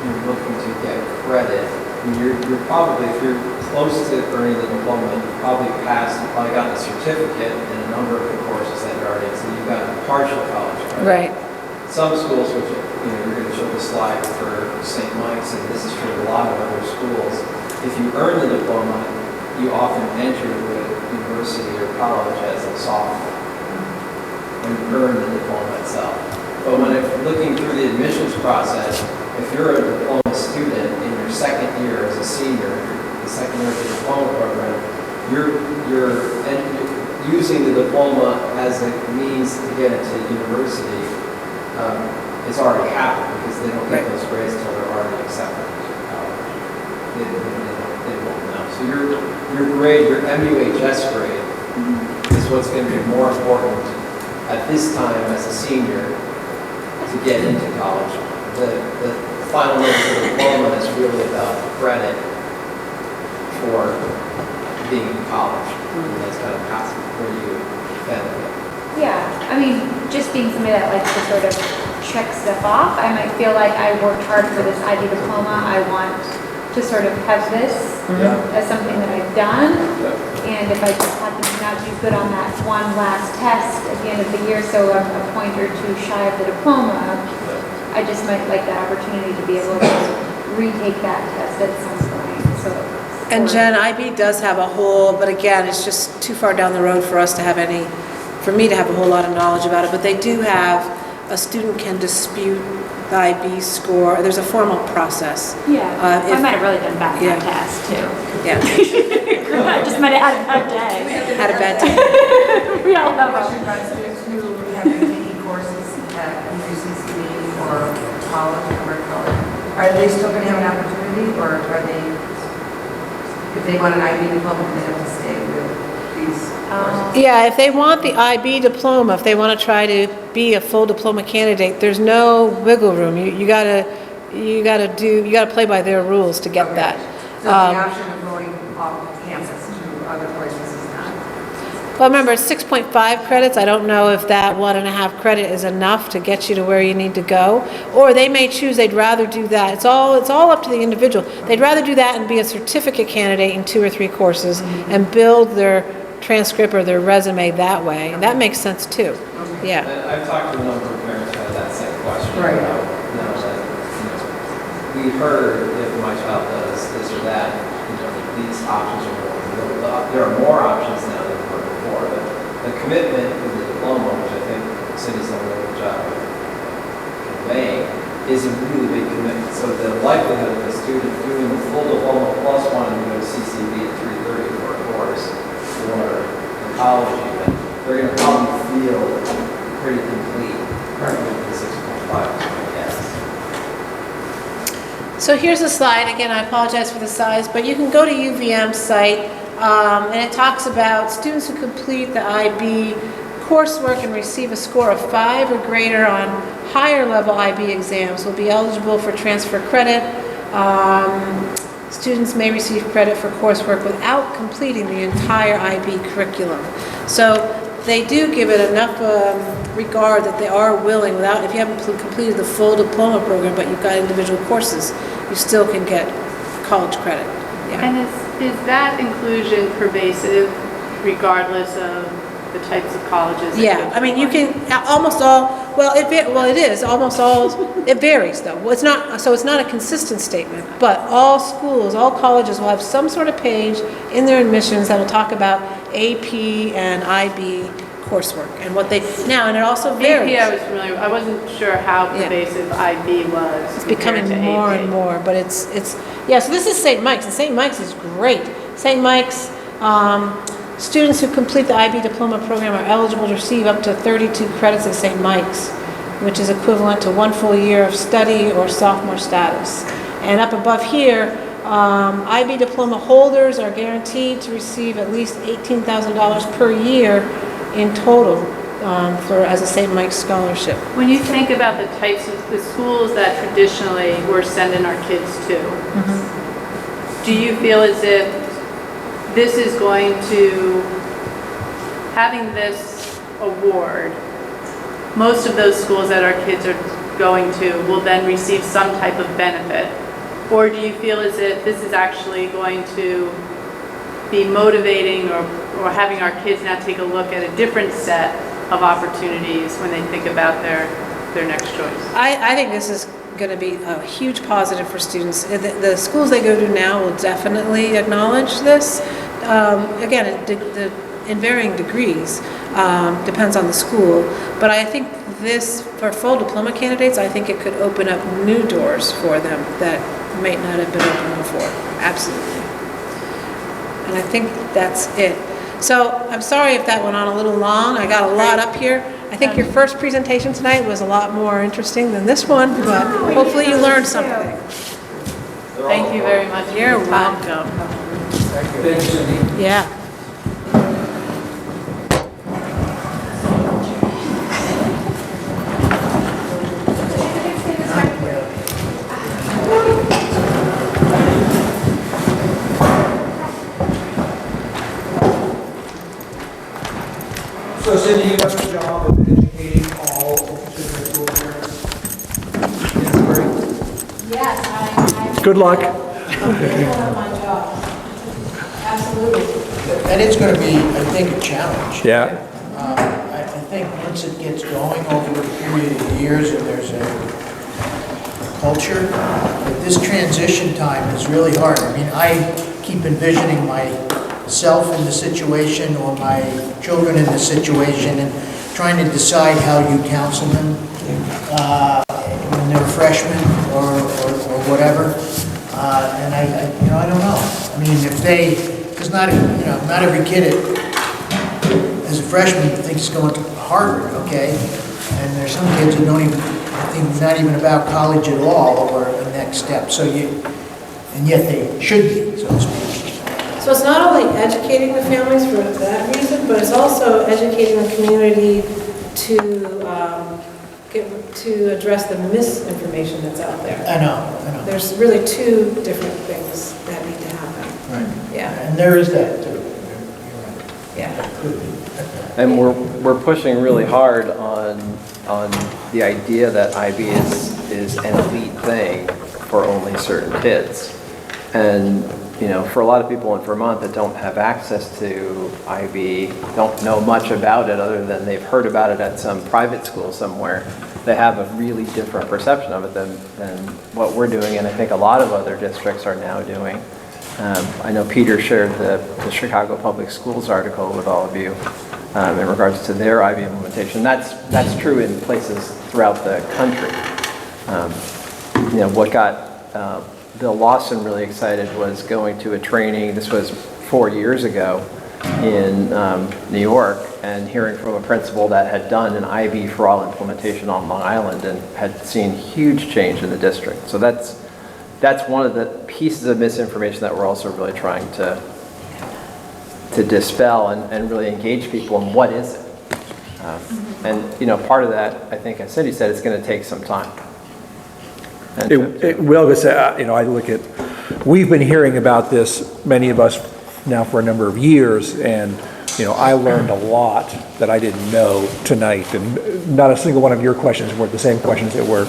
you're looking to get credit. I mean, you're probably, if you're close to earning the diploma, you've probably passed, you've probably gotten a certificate in a number of the courses that you're already in, so you've got partial college credit. Right. Some schools, which, you're going to show the slide for St. Mike's, and this is for a lot of other schools, if you earn the diploma, you often enter the university or college as a sophomore when you earn the diploma itself. But when looking through the admissions process, if you're a diploma student in your second year as a senior, the second year of the diploma program, you're using the diploma as a means to get into university. It's already happened because they don't get those grades until they're already accepted to college. They won't know. So your grade, your MUHS grade, is what's going to be more important at this time as a senior to get into college. The final year of the diploma is really about credit for being in college. And that's kind of where you benefit. Yeah, I mean, just being somebody that likes to sort of check stuff off, I might feel like I worked hard for this IB diploma. I want to sort of have this as something that I've done. And if I just happen to not do good on that one last test at the end of the year, so I'm a point or 2 shy of the diploma, I just might like that opportunity to be able to retake that test at some point. And Jen, IB does have a whole, but again, it's just too far down the road for us to have for me to have a whole lot of knowledge about it, but they do have a student can dispute the IB score. There's a formal process. Yeah, I if- might have really done bad in Yeah. that test too. Yeah, I just might have had a bad day. had a bad day. We all have Question about students who have been taking courses at UCCD or college, or college. Are they still going to have an opportunity, or are they, if they want an IB diploma, do they have to stay with these courses? Yeah, if they want the IB diploma, if they want to try to be a full diploma candidate, there's no wiggle room. You gotta play by their rules to get Okay. that. So the option of going off campus to other places is not. Well, remember, it's 6.5 credits. I don't know if that 1.5 credit is enough to get you to where you need to go. Or they may choose they'd rather do that. It's all up to the individual. They'd rather do that and be a certificate candidate in 2 or 3 courses and build their transcript or their resume that way. And that makes sense too. Yeah. And I've talked to a number of parents who had that same question. Right. About, we heard if my child does this or that, these options are more. There are more options now than there were before. But the commitment with the diploma, which I think Cindy's done a really good job of conveying, is a really big commitment. So the likelihood of a student doing the full diploma plus wanting to go to CCB at 3:30 for a course, or in college even, they're going to probably feel pretty complete with the 6.5, I guess. So here's a slide. Again, I apologize for the size, but you can go to UVM's site, and it talks about students who complete the IB coursework and receive a score of 5 or greater on higher level IB exams will be eligible for transfer credit. Students may receive credit for coursework without completing the entire IB curriculum. So they do give it enough regard that they are willing, without, if you haven't completed the full diploma program, but you've got individual courses, you still can get college credit. Yeah. And is that inclusion pervasive regardless of the types of colleges? that Yeah, go I mean, you to? can, almost all, it is, almost all, it varies though. Well, it's not a consistent statement, but all schools, all colleges will have some sort of page in their admissions that will talk about AP and IB coursework and what they, now, and it also varies. AP I was familiar with. I wasn't sure how Yeah. pervasive IB was. It's becoming more and more, but it's, yeah, so this is St. Mike's, and St. Mike's is great. St. Mike's, students who complete the IB diploma program are eligible to receive up to 32 credits at St. Mike's, which is equivalent to 1 full year of study or sophomore status. And up above here, IB diploma holders are guaranteed to receive at least $18,000 per year in total as a St. Mike's scholarship. When you think about the types of the schools that traditionally we're sending our kids to, do you feel as if this is going to, having this award, most of those schools that our kids are going to will then receive some type of benefit? Or do you feel as if this is actually going to be motivating or having our kids now take a look at a different set of opportunities when they think about their next choice? I think this is going to be a huge positive for students. The schools they go to now will definitely acknowledge this. Again, in varying degrees, depends on the school. But I think this, for full diploma candidates, I think it could open up new doors for them that might not have been open before. Absolutely. And I think that's it. So I'm sorry if that went on a little long. I got a lot up here. I think your first presentation tonight was a lot more interesting than this one, but hopefully you learned something. Thank you very much. You're welcome. Thank you, Cindy. Yeah. So Cindy, you have a job of educating all interested school parents. That's great. Yes, Good luck. my job. Absolutely. That is going to be, I think, a challenge. Yeah. I think once it gets going over a period of years and there's a culture, but this transition time is really hard. I mean, I keep envisioning myself in the situation or my children in the situation and trying to decide how you counsel them. when they're freshmen or whatever. And I don't know. I mean, because not every kid as a freshman thinks he's going to Harvard, okay? And there's some kids who don't even think not even about college at all or the next step. And yet they should be, so to speak. So it's not only educating the families for that reason, but it's also educating the community to address the misinformation that's out there. I know. There's really two different things that need to happen. Right. Yeah. And there is that too. You're right. Yeah. Could be. And we're pushing really hard on the idea that IB is an elite thing for only certain kids. And for a lot of people in Vermont that don't have access to IB, don't know much about it other than they've heard about it at some private school somewhere, they have a really different perception of it than what we're doing, and I think a lot of other districts are now doing. I know Peter shared the Chicago Public Schools article with all of you in regards to their IB implementation. That's true in places throughout the country. What got Bill Lawson really excited was going to a training, this was 4 years ago in New York, and hearing from a principal that had done an IB for all implementation on Long Island and had seen huge change in the district. So that's one of the pieces of misinformation that we're also really trying to dispel and really engage people in what is it. And part of that, I think, as Cindy said, it's going to take some time. I look at, we've been hearing about this, many of us now for a number of years, and I learned a lot that I didn't know tonight, and not a single one of your questions were the same questions that were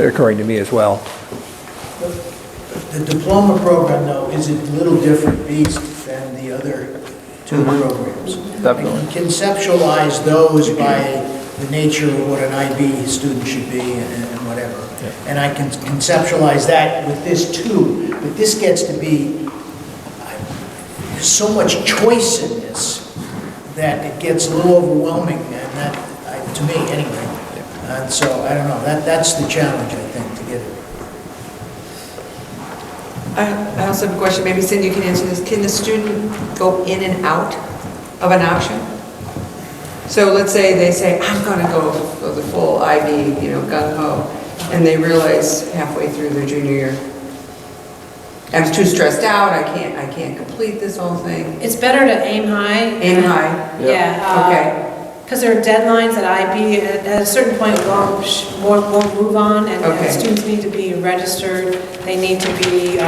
occurring to me as well. The diploma program, though, is a little different beast than the other two programs. Definitely. I can conceptualize those by the nature of what an IB student should be and whatever. Yeah. And I can conceptualize that with this too, but this gets to be so much choice in this that it gets a little overwhelming, and that, to me anyway. And so, I don't know, that's the challenge, I think, to get it. I also have a question, maybe Cindy can answer this. Can the student go in and out of an option? So let's say they say, I'm going to go for the full IB, gung-ho, and they realize halfway through their junior year, I'm too stressed out, I can't complete this whole thing. It's better to aim high. Aim high? Yeah. Okay. Because there are deadlines that IB, at a certain point, won't move on, and students need to be registered. They need to be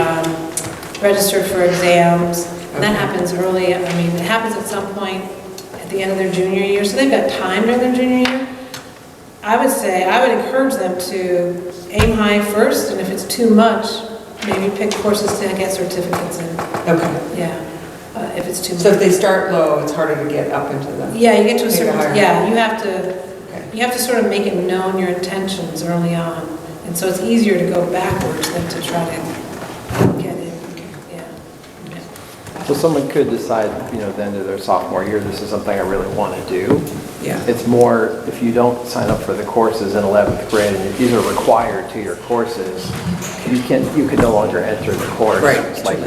registered for exams. And that happens early. I mean, it happens at some point at the end of their junior year, so they've got time during their junior year. I would encourage them to aim high first, and if it's too much, maybe pick courses to get certificates in. Okay. Yeah. If it's too much. So if they start low, it's harder to get up into them. Yeah, you get to a certain, higher. you have to sort of make it known your intentions early on. And so it's easier to go backwards than to try to get in. Yeah. So someone could decide, at the end of their sophomore year, this is something I really want to do. Yeah. It's more, if you don't sign up for the courses in 11th grade, and these are required to your courses, you can no longer enter the course. Right. It's like,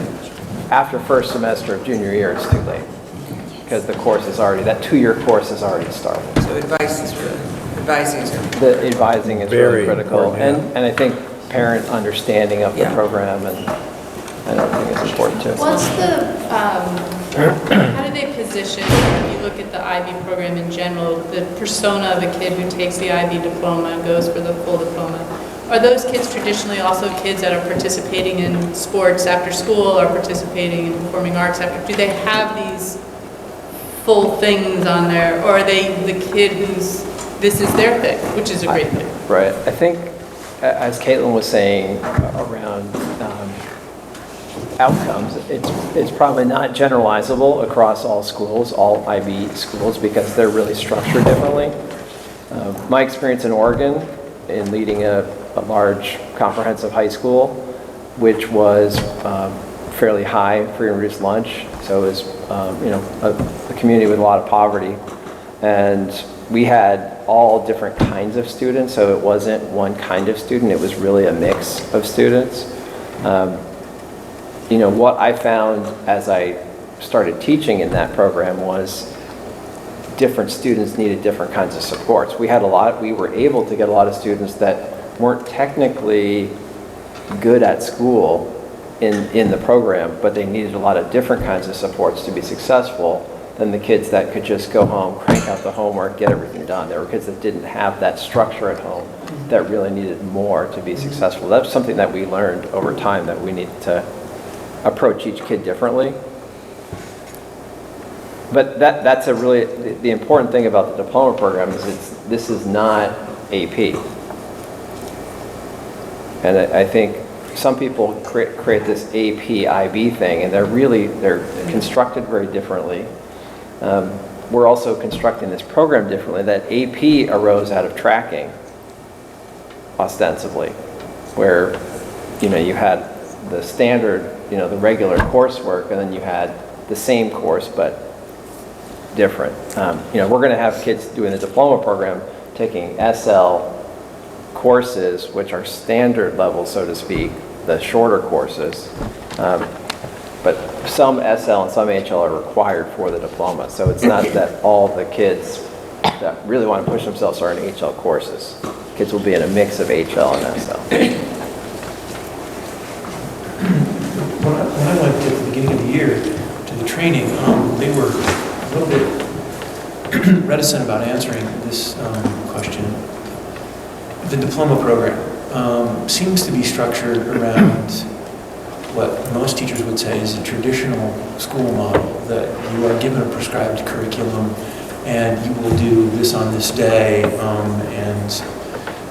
after first semester of junior year, it's too late. Because the course is already, that 2-year course has already started. So advising is really The advising is really critical. Yeah. And I think parent understanding of the program and everything is important too. What's how do they position, if you look at the IB program in general, the persona of a kid who takes the IB diploma and goes for the full diploma? Are those kids traditionally also kids that are participating in sports after school or participating in performing arts after? Do they have these full things on there, or are they the kid who's, this is their thing, which is a great thing? Right. I think, as Caitlin was saying around outcomes, it's probably not generalizable across all schools, all IB schools, because they're really structured differently. My experience in Oregon in leading a large comprehensive high school, which was fairly high free and reduced lunch, so it was a community with a lot of poverty, and we had all different kinds of students, so it wasn't one kind of student, it was really a mix of students. You know, what I found as I started teaching in that program was different students needed different kinds of supports. We were able to get a lot of students that weren't technically good at school in the program, but they needed a lot of different kinds of supports to be successful than the kids that could just go home, crank out the homework, get everything done. There were kids that didn't have that structure at home that really needed more to be successful. That's something that we learned over time, that we need to approach each kid differently. But that's a really, the important thing about the diploma program is this is not AP. And I think some people create this AP IB thing, and they're constructed very differently. We're also constructing this program differently. That AP arose out of tracking, ostensibly, where, you know, you had the standard, you know, the regular coursework, and then you had the same course but different. You know, we're going to have kids doing the diploma program taking SL courses, which are standard level, so to speak, the shorter courses. But some SL and some HL are required for the diploma. So it's not that all the kids that really want to push themselves are in HL courses. Kids will be in a mix of HL and SL. When I went at the beginning of the year to the training, they were a little bit reticent about answering this question. The diploma program seems to be structured around what most teachers would say is a traditional school model, that you are given a prescribed curriculum and you will do this on this day, and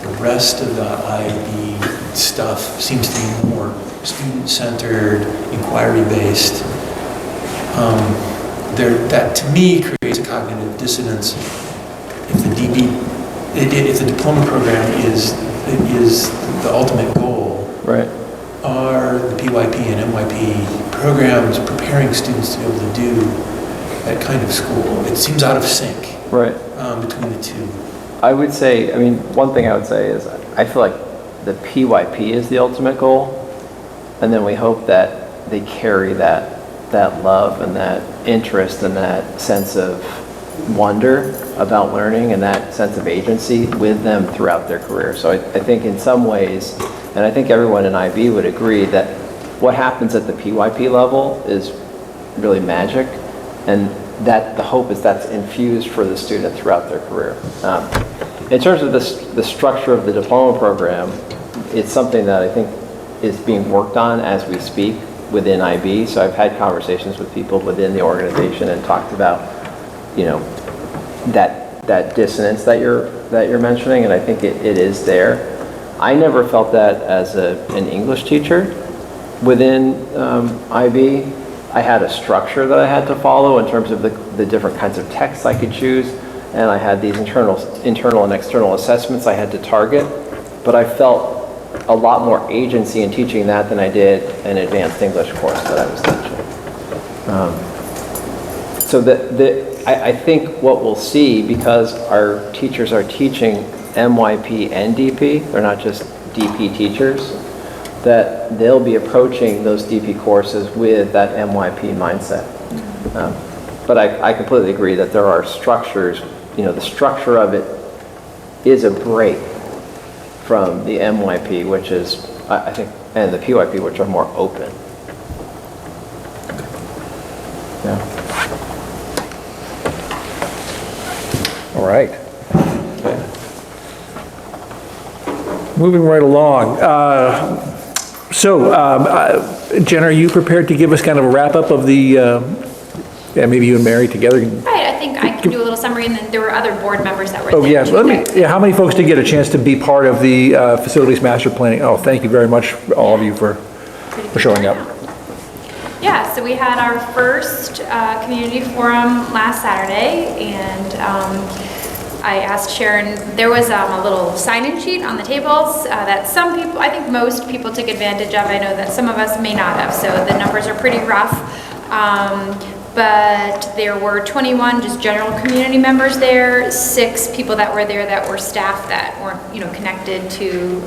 the rest of the IB stuff seems to be more student-centered, inquiry-based. That to me creates a cognitive dissonance. If the diploma program is the ultimate goal, right? Are the PYP and MYP programs preparing students to be able to do that kind of school? It seems out of sync, right, between the two. I would say, I mean, one thing I would say is I feel like the PYP is the ultimate goal, and then we hope that they carry that love and that interest and that sense of wonder about learning and that sense of agency with them throughout their career. So I think in some ways, and I think everyone in IB would agree, that what happens at the PYP level is really magic, and that the hope is that's infused for the student throughout their career. In terms of the structure of the diploma program, it's something that I think is being worked on as we speak within IB. So I've had conversations with people within the organization and talked about, you know, that dissonance that you're mentioning, and I think it is there. I never felt that as an English teacher within IB. I had a structure that I had to follow in terms of the different kinds of texts I could choose, and I had these internal and external assessments I had to target, but I felt a lot more agency in teaching that than I did an advanced English course that I was teaching. So I think what we'll see, because our teachers are teaching MYP and DP, they're not just DP teachers, that they'll be approaching those DP courses with that MYP mindset. But I completely agree that there are structures, you know, the structure of it is a break from the MYP, which is, I think, and the PYP, which are more open. Yeah. All right. Moving right along. Jen, are you prepared to give us kind of a wrap-up of the, maybe you and Mary together? Right, I think I can do a little summary, and then there were other board members that were Oh, there. yes. How many folks did get a chance to be part of the facilities master planning? Oh, thank you very much, all of you, for showing up. Yeah, so we had our first community forum last Saturday, and I asked Sharon, there was a little sign-in sheet on the tables that some people, I think most people took advantage of. I know that some of us may not have, so the numbers are pretty rough. but there were 21 just general community members there, 6 people that were there that were staff that weren't, connected to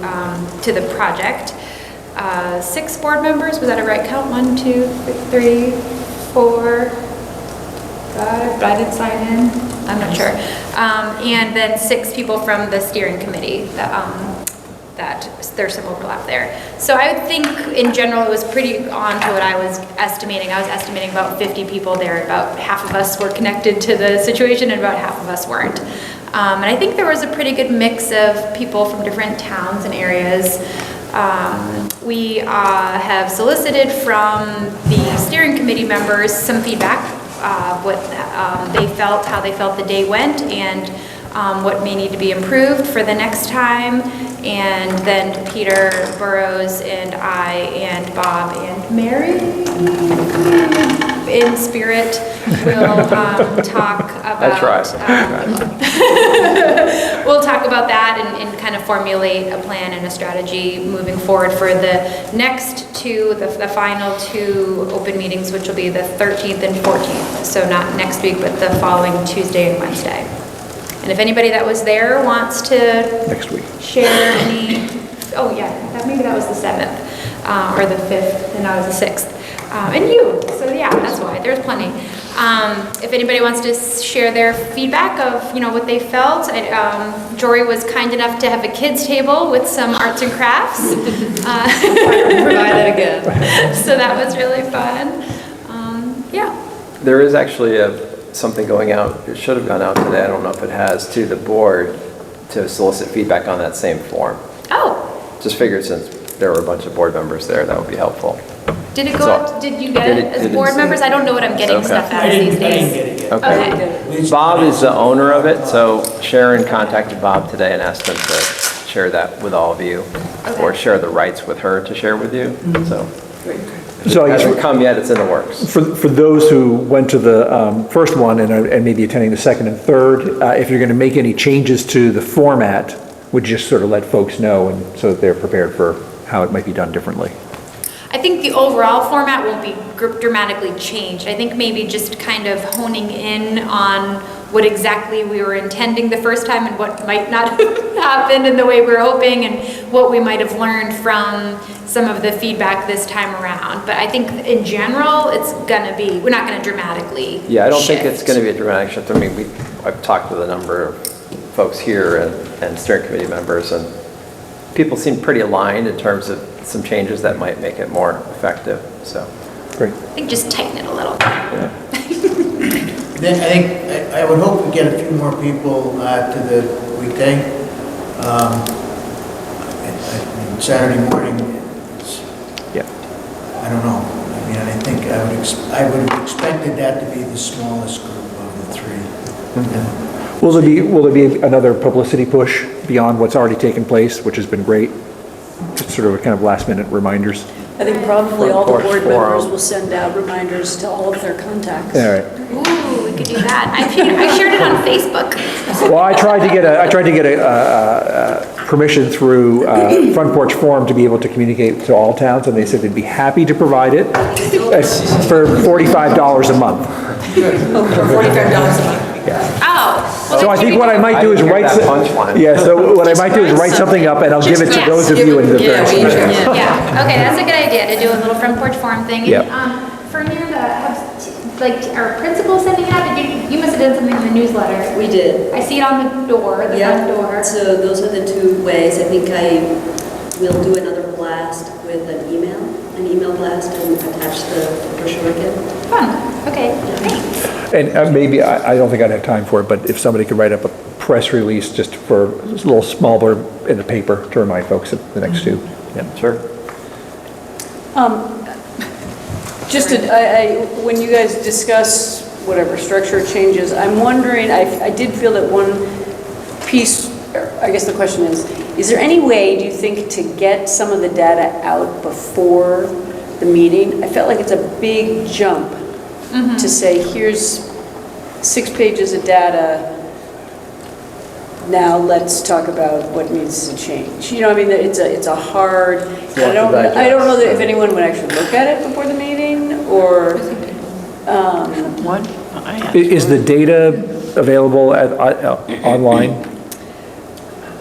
the project. 6 board members, was that a right count? 1, 2, 3, 4. God, I didn't sign in. I'm not sure. And then 6 people from the steering committee that there's some overlap there. So I would think in general it was pretty on to what I was estimating. I was estimating about 50 people there. About half of us were connected to the situation and about half of us weren't. And I think there was a pretty good mix of people from different towns and areas. We have solicited from the steering committee members some feedback, what they felt, how they felt the day went, and what may need to be improved for the next time. And then Peter Burrows and I and Bob and Mary in spirit will talk about. That's right. We'll talk about that and kind of formulate a plan and a strategy moving forward for the next 2, the final 2 open meetings, which will be the 13th and 14th. So not next week, but the following Tuesday and Wednesday. And if anybody that was there wants to Next week. share any, oh yeah, maybe that was the 7th or the 5th, and I was the 6th. And you, so yeah, that's why, there's plenty. If anybody wants to share their feedback of, what they felt, Jory was kind enough to have a kids table with some arts and crafts. Provide that again. So that was really fun. Yeah. There is actually something going out, it should have gone out today, I don't know if it has, to the board to solicit feedback on that same form. Oh, Just figured since there were a bunch of board members there, that would be helpful. did it go So- out, did you get it as Did it- board members? I don't know what I'm getting Okay. stuff I as these didn't get days. it yet. Okay. Bob is the owner of it, so Sharon contacted Bob today and asked him to share that with all of you, or share the rights with her to share with you, so. So I It guess hasn't come yet, it's in the works. for those who went to the first one and maybe attending the second and third, if you're going to make any changes to the format, would you just sort of let folks know and so that they're prepared for how it might be done differently? I think the overall format won't be dramatically changed. I think maybe just kind of honing in on what exactly we were intending the first time and what might not have happened in the way we were hoping, and what we might have learned from some of the feedback this time around. But I think in general, it's gonna be, we're not gonna dramatically Yeah, I don't think it's shift. going to be a dramatic shift. I mean, I've talked with a number of folks here and steering committee members, and people seem pretty aligned in terms of some changes that might make it more effective, so. Great. I think just tighten it a little. Then I think, I would hope we get a few more people to the weekday. And Saturday morning, it's, Yeah. I don't know. I mean, I think I would have expected that to be the smallest group of the 3. And Will there be another publicity push beyond what's already taken place, which has been great? Just sort of a kind of last minute reminders. I think probably all the Front porch board members forum. will send out reminders to all of their contacts. All right. Ooh, we could do that. I shared it on Facebook. Well, I tried to get a permission through Front Porch Forum to be able to communicate to all towns, and they said they'd be happy to provide it for $45 a month. For $45 a month. Oh. So I think what I might do is write. that punchline. Yeah, so what I might do is write something up and I'll give it to Yes. those of you in the Yeah, various. Yeah, okay, that's a good idea, to do a little front porch forum thing. Yep. And, Fernanda, are principals sending it out? You must have done something in the newsletter. We did. I see it on the door, the front door. So those are the 2 ways. I think I will do another blast with an email blast, and attach the brochure again. Fun, okay, thanks. And maybe, I don't think I'd have time for it, but if somebody could write up a press release just for a little small blurb in the paper to remind folks at the next 2. Yeah. Sure. When you guys discuss whatever structure changes, I'm wondering, I did feel that one piece, I guess the question is there any way, do you think, to get some of the data out before the meeting? I felt like it's a big jump to say, here's 6 pages of data, now let's talk about what needs to change. You know, I mean, it's a hard, I don't know that if anyone would actually look at it before the meeting, or, What? Is the data available online?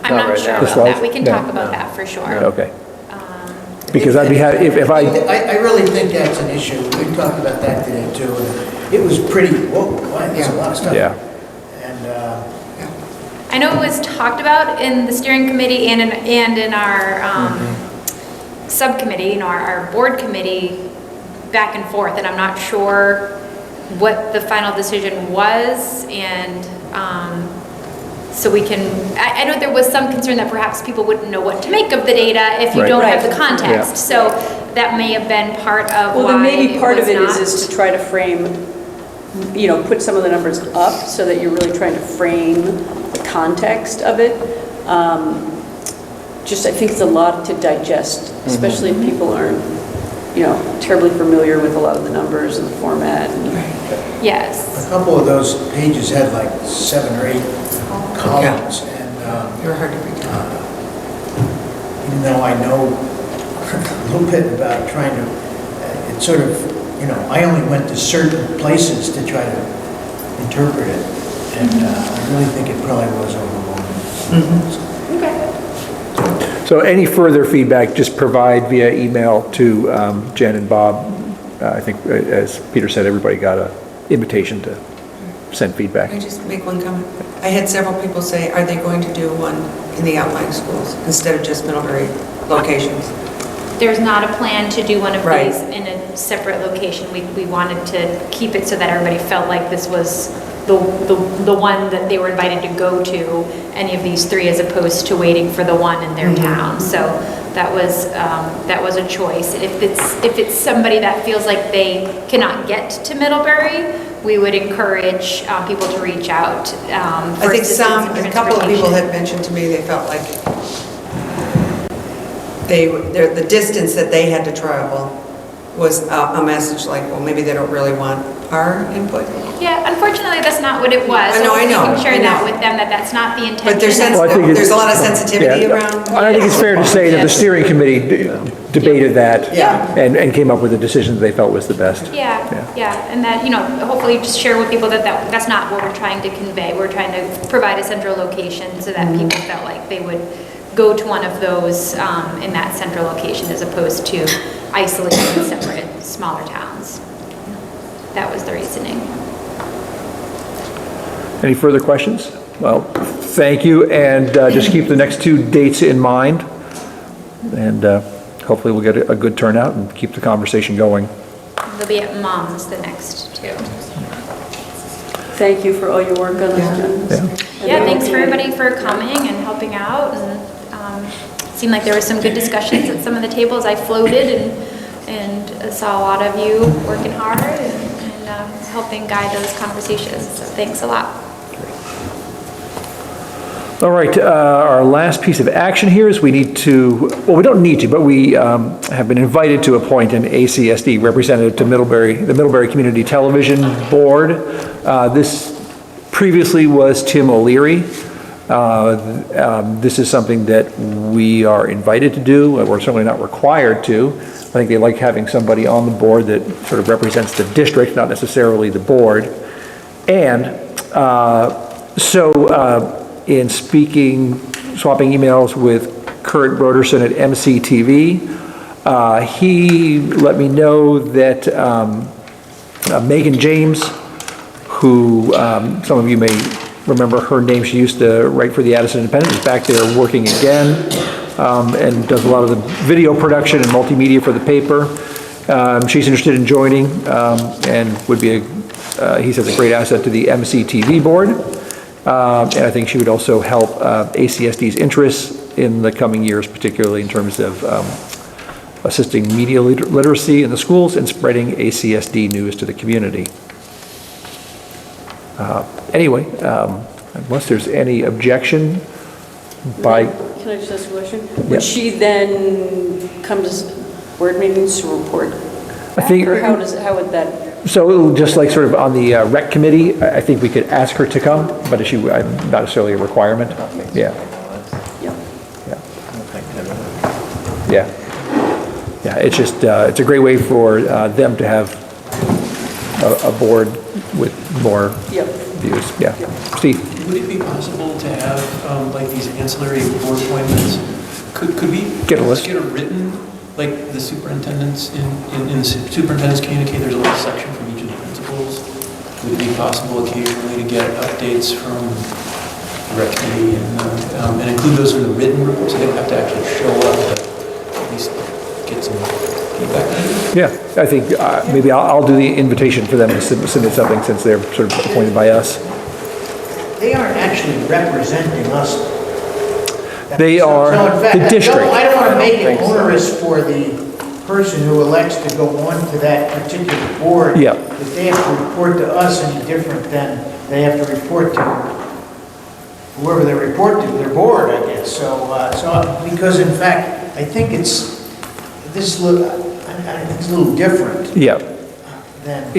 I'm Not not right sure now. The about slides? that. We can No. talk about that for sure. Okay. Because I'd be happy, if I, I really think that's an issue. We talked about that today too, and it was pretty, whoa, boy, there's a lot of stuff. yeah. And, I know it was talked about in the steering committee and in our subcommittee, our board committee, back and forth, and I'm not sure what the final decision was, and so we can, I know there was some concern that perhaps people wouldn't know what to make of the data if you Right. don't have Right. the context, so that may have been part of Well, why then maybe part of it was is to try to frame, put some of the numbers up so that you're really trying to frame the context of it. Just, I think it's a lot to digest, especially if people aren't, terribly familiar with a lot of the numbers and the format. Yes. a couple of those pages had like 7 or 8 columns, and They're hard to read. even though I know a little bit about trying to, it's sort of, I only went to certain places to try to interpret it, and I really think it probably was overwhelming. Okay. So any further feedback, just provide via email to Jen and Bob. I think, as Peter said, everybody got an invitation to send feedback. Can I just make one comment? I had several people say, are they going to do one in the outlying schools instead of just Middlebury locations? There's not a plan to do one of Right. these in a separate location. We wanted to keep it so that everybody felt like this was the one that they were invited to go to, any of these 3, as opposed to waiting for the one in their town. So that was a choice. If it's somebody that feels like they cannot get to Middlebury, we would encourage people to reach out. I think a couple of people had mentioned to me they felt like the distance that they had to travel was a message like, well, maybe they don't really want our input. Yeah, unfortunately, that's not what it was. I know, I know, You can share I that know. with them, that's not the intention. But Well, I think it's- there's a lot of sensitivity Yeah. around. I think it's fair to say that the steering committee debated that Yeah. and came up with a decision that they felt was the best. Yeah, and that, hopefully just share with people that that's not what we're trying to convey. We're trying to provide a central location so that people felt like they would go to one of those in that central location as opposed to isolated, separate, smaller towns. That was the reasoning. Any further questions? Well, thank you, and just keep the next 2 dates in mind, and hopefully we'll get a good turnout and keep the conversation going. They'll be at Mom's the next 2. Thank you for all your work on this, Jen. Yeah, thanks for everybody for coming and helping out, and it seemed like there was some good discussions at some of the tables. I floated and saw a lot of you working hard and helping guide those conversations, so thanks a lot. All right, our last piece of action here is we need to, well, we don't need to, but we have been invited to appoint an ACSD representative to the Middlebury Community Television Board. This previously was Tim O'Leary. This is something that we are invited to do. We're certainly not required to. I think they like having somebody on the board that sort of represents the district, not necessarily the board. And in swapping emails with Kurt Broderson at MCTV, he let me know that Megan James, who some of you may remember her name, she used to write for the Addison Independent, is back there working again, and does a lot of the video production and multimedia for the paper. She's interested in joining and would be, he says, a great asset to the MCTV board. And I think she would also help ACSD's interests in the coming years, particularly in terms of assisting media literacy in the schools and spreading ACSD news to the community. Anyway, unless there's any objection by... Can I just ask a question? Yeah. Would she then come to board meetings to report back, think- or how would that? So just like sort of on the rec committee, I think we could ask her to come, but not necessarily a requirement. Yeah. Yeah. Yeah. Yeah, it's just, it's a great way for them to have a board with more Yep. views. Yeah. Steve? Would it be possible to have, like, these ancillary board appointments? Could we Get a list. get a written, like, the superintendent's, in the superintendent's communique, there's a little section from each of the principals. Would it be possible occasionally to get updates from the rec committee and include those in the written report, so they don't have to actually show up, but at least get some feedback? Yeah, I think maybe I'll do the invitation for them to submit something since they're sort of appointed by us. They aren't actually representing us. They are So in fact, the district. I don't want to make it onerous for the person who elects to go on to that particular board. Yeah. That they have to report to us any different than they have to report to whoever they report to, their board, I guess. So, because in fact, I think it's a little different Yeah, than.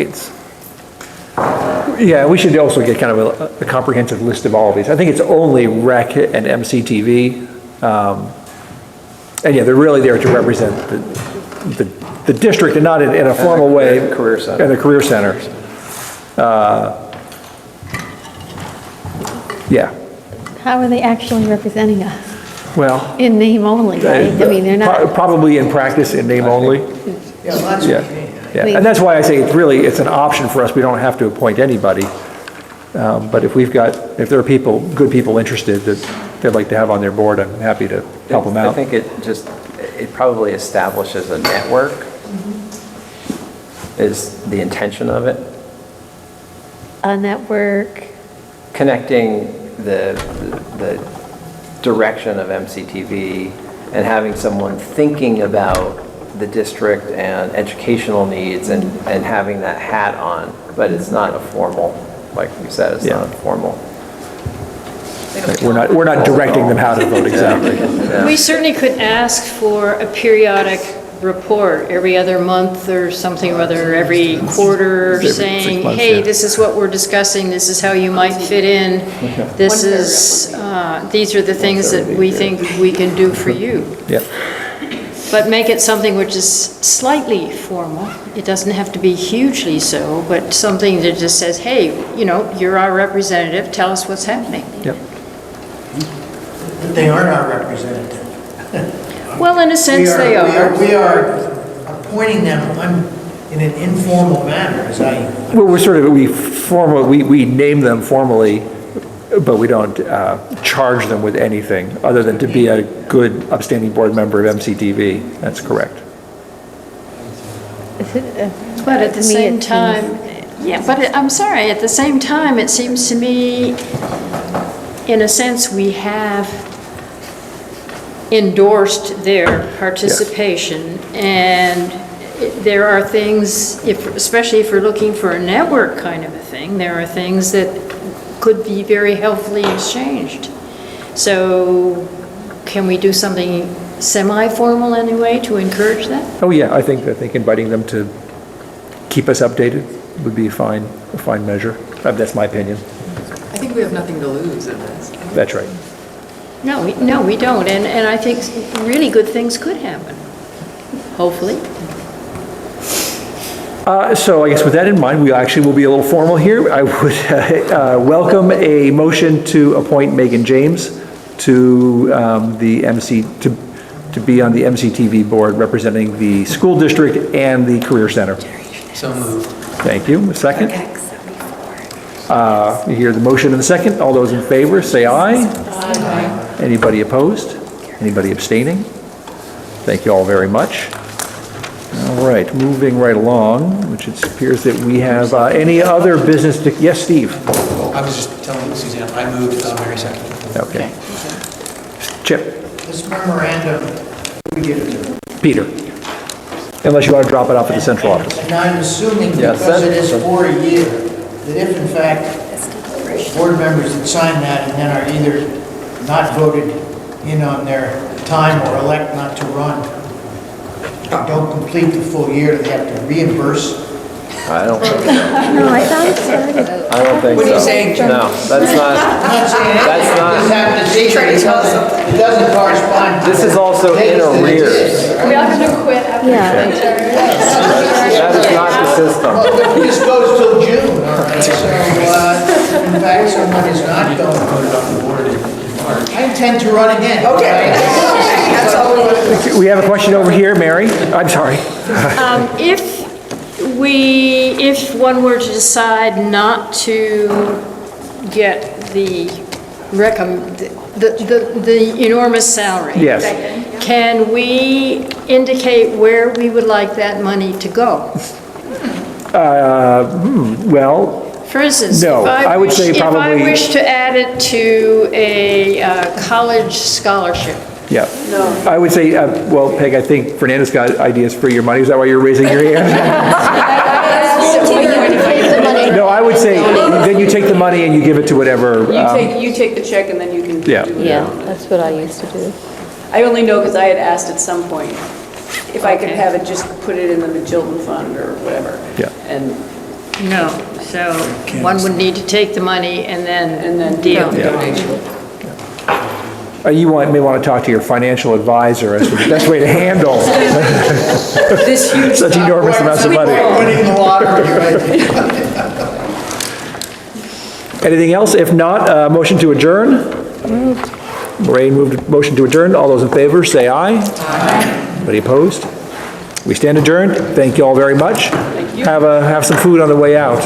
yeah, we should also get kind of a comprehensive list of all of these. I think it's only rec and MCTV. And yeah, they're really there to represent the district and not in a formal way. Career Center. And the career centers. Yeah, How are they actually representing us? well. In name only, right? I mean, they're not, Probably in practice, in name only. Yeah, well, that's Yeah, okay. yeah, and that's why I say it's an option for us, we don't have to appoint anybody. But if there are good people interested that they'd like to have on their board, I'm happy to help them I out. think it probably establishes a network, is the intention of it. a network, Connecting the direction of MCTV and having someone thinking about the district and educational needs and having that hat on, but it's not a formal, like we said, it's not a formal. We're not directing them how to vote, exactly. We certainly could ask for a periodic report every other month or something, whether every quarter, Every 6 saying, months, hey, yeah. this is what we're discussing, this is how you might fit in, this is, these are the things that we think we can do for you. Yep. But make it something which is slightly formal. It doesn't have to be hugely so, but something that just says, hey, you're our representative, tell us what's happening. Yep. But they aren't our representative. Well, in a sense, they are. We are appointing them in an informal manner, as I. Well, we name them formally, but we don't charge them with anything other than to be a good upstanding board member of MCTV. That's correct. But at the to me, same it time, I'm sorry, at the same time, it seems to me, in a sense, we have endorsed their participation, and there are things, especially if we're looking for a network kind of a thing, there are things that could be very helpfully exchanged. So can we do something semi-formal anyway to encourage that? Oh, yeah, I think inviting them to keep us updated would be a fine measure. That's my opinion. I think we have nothing to lose in this. That's right. No, we don't, and I think really good things could happen, hopefully. So I guess with that in mind, we actually will be a little formal here. I would welcome a motion to appoint Megan James to to be on the MCTV board representing the school district and the Career Center. So moved. Thank you. A second? You hear the motion and the second. All those in favor, say aye. Aye. Anybody opposed? Anybody abstaining? Thank you all very much. All right, moving right along, which it appears that we have any other business to, yes, Steve? I was just telling Suzanne, I moved, Mary second. Okay. Chip? This memorandum, we give it to. Peter? Unless you want to drop it off at the central office. And I'm assuming Yeah, because it is send- for a year, that if in fact board members that sign that and then are either not voted in on their time or elect not to run, don't complete the full year, they have to reimburse. I don't think so. no, I thought it started. I don't think so. What are you saying, Jim? No, that's not, I'm not saying anything, That's not- I just have to see that it doesn't correspond. to this is also the in dates that it arrears. is. Are we all going to quit after? Yeah. That is not the system. Well, this goes till June, all right, so, in fact, someone is not going. I intend to run again. Okay. That's all we want to do. We have a question over here, Mary. I'm sorry. If one were to decide not to get the enormous salary. Yes. Can we indicate where we would like that money to go? Well, For instance, No, I would say if I probably- wish to add it to a college scholarship. yeah. No. I would say, well, Peg, I think Fernanda's got ideas for your money. Is that why you're raising your hand? No, I would say, then you take the money and you give it to whatever. You take the check and then you can do Yeah. it. Yeah, that's what I used to do. I only know because I had asked at some point if I could have it, just put it in the Magilton Fund or whatever. Yeah. And No, so one would need to take the money and then deal. You may want to talk to your financial advisor as to the best way to handle this huge. such enormous amounts of money. Winning the lottery, right? Anything else? If not, motion to adjourn? Lorraine moved motion to adjourn. All those in favor, say aye. Aye. Anybody opposed? We stand adjourned. Thank you all very much. Have some food on the way out.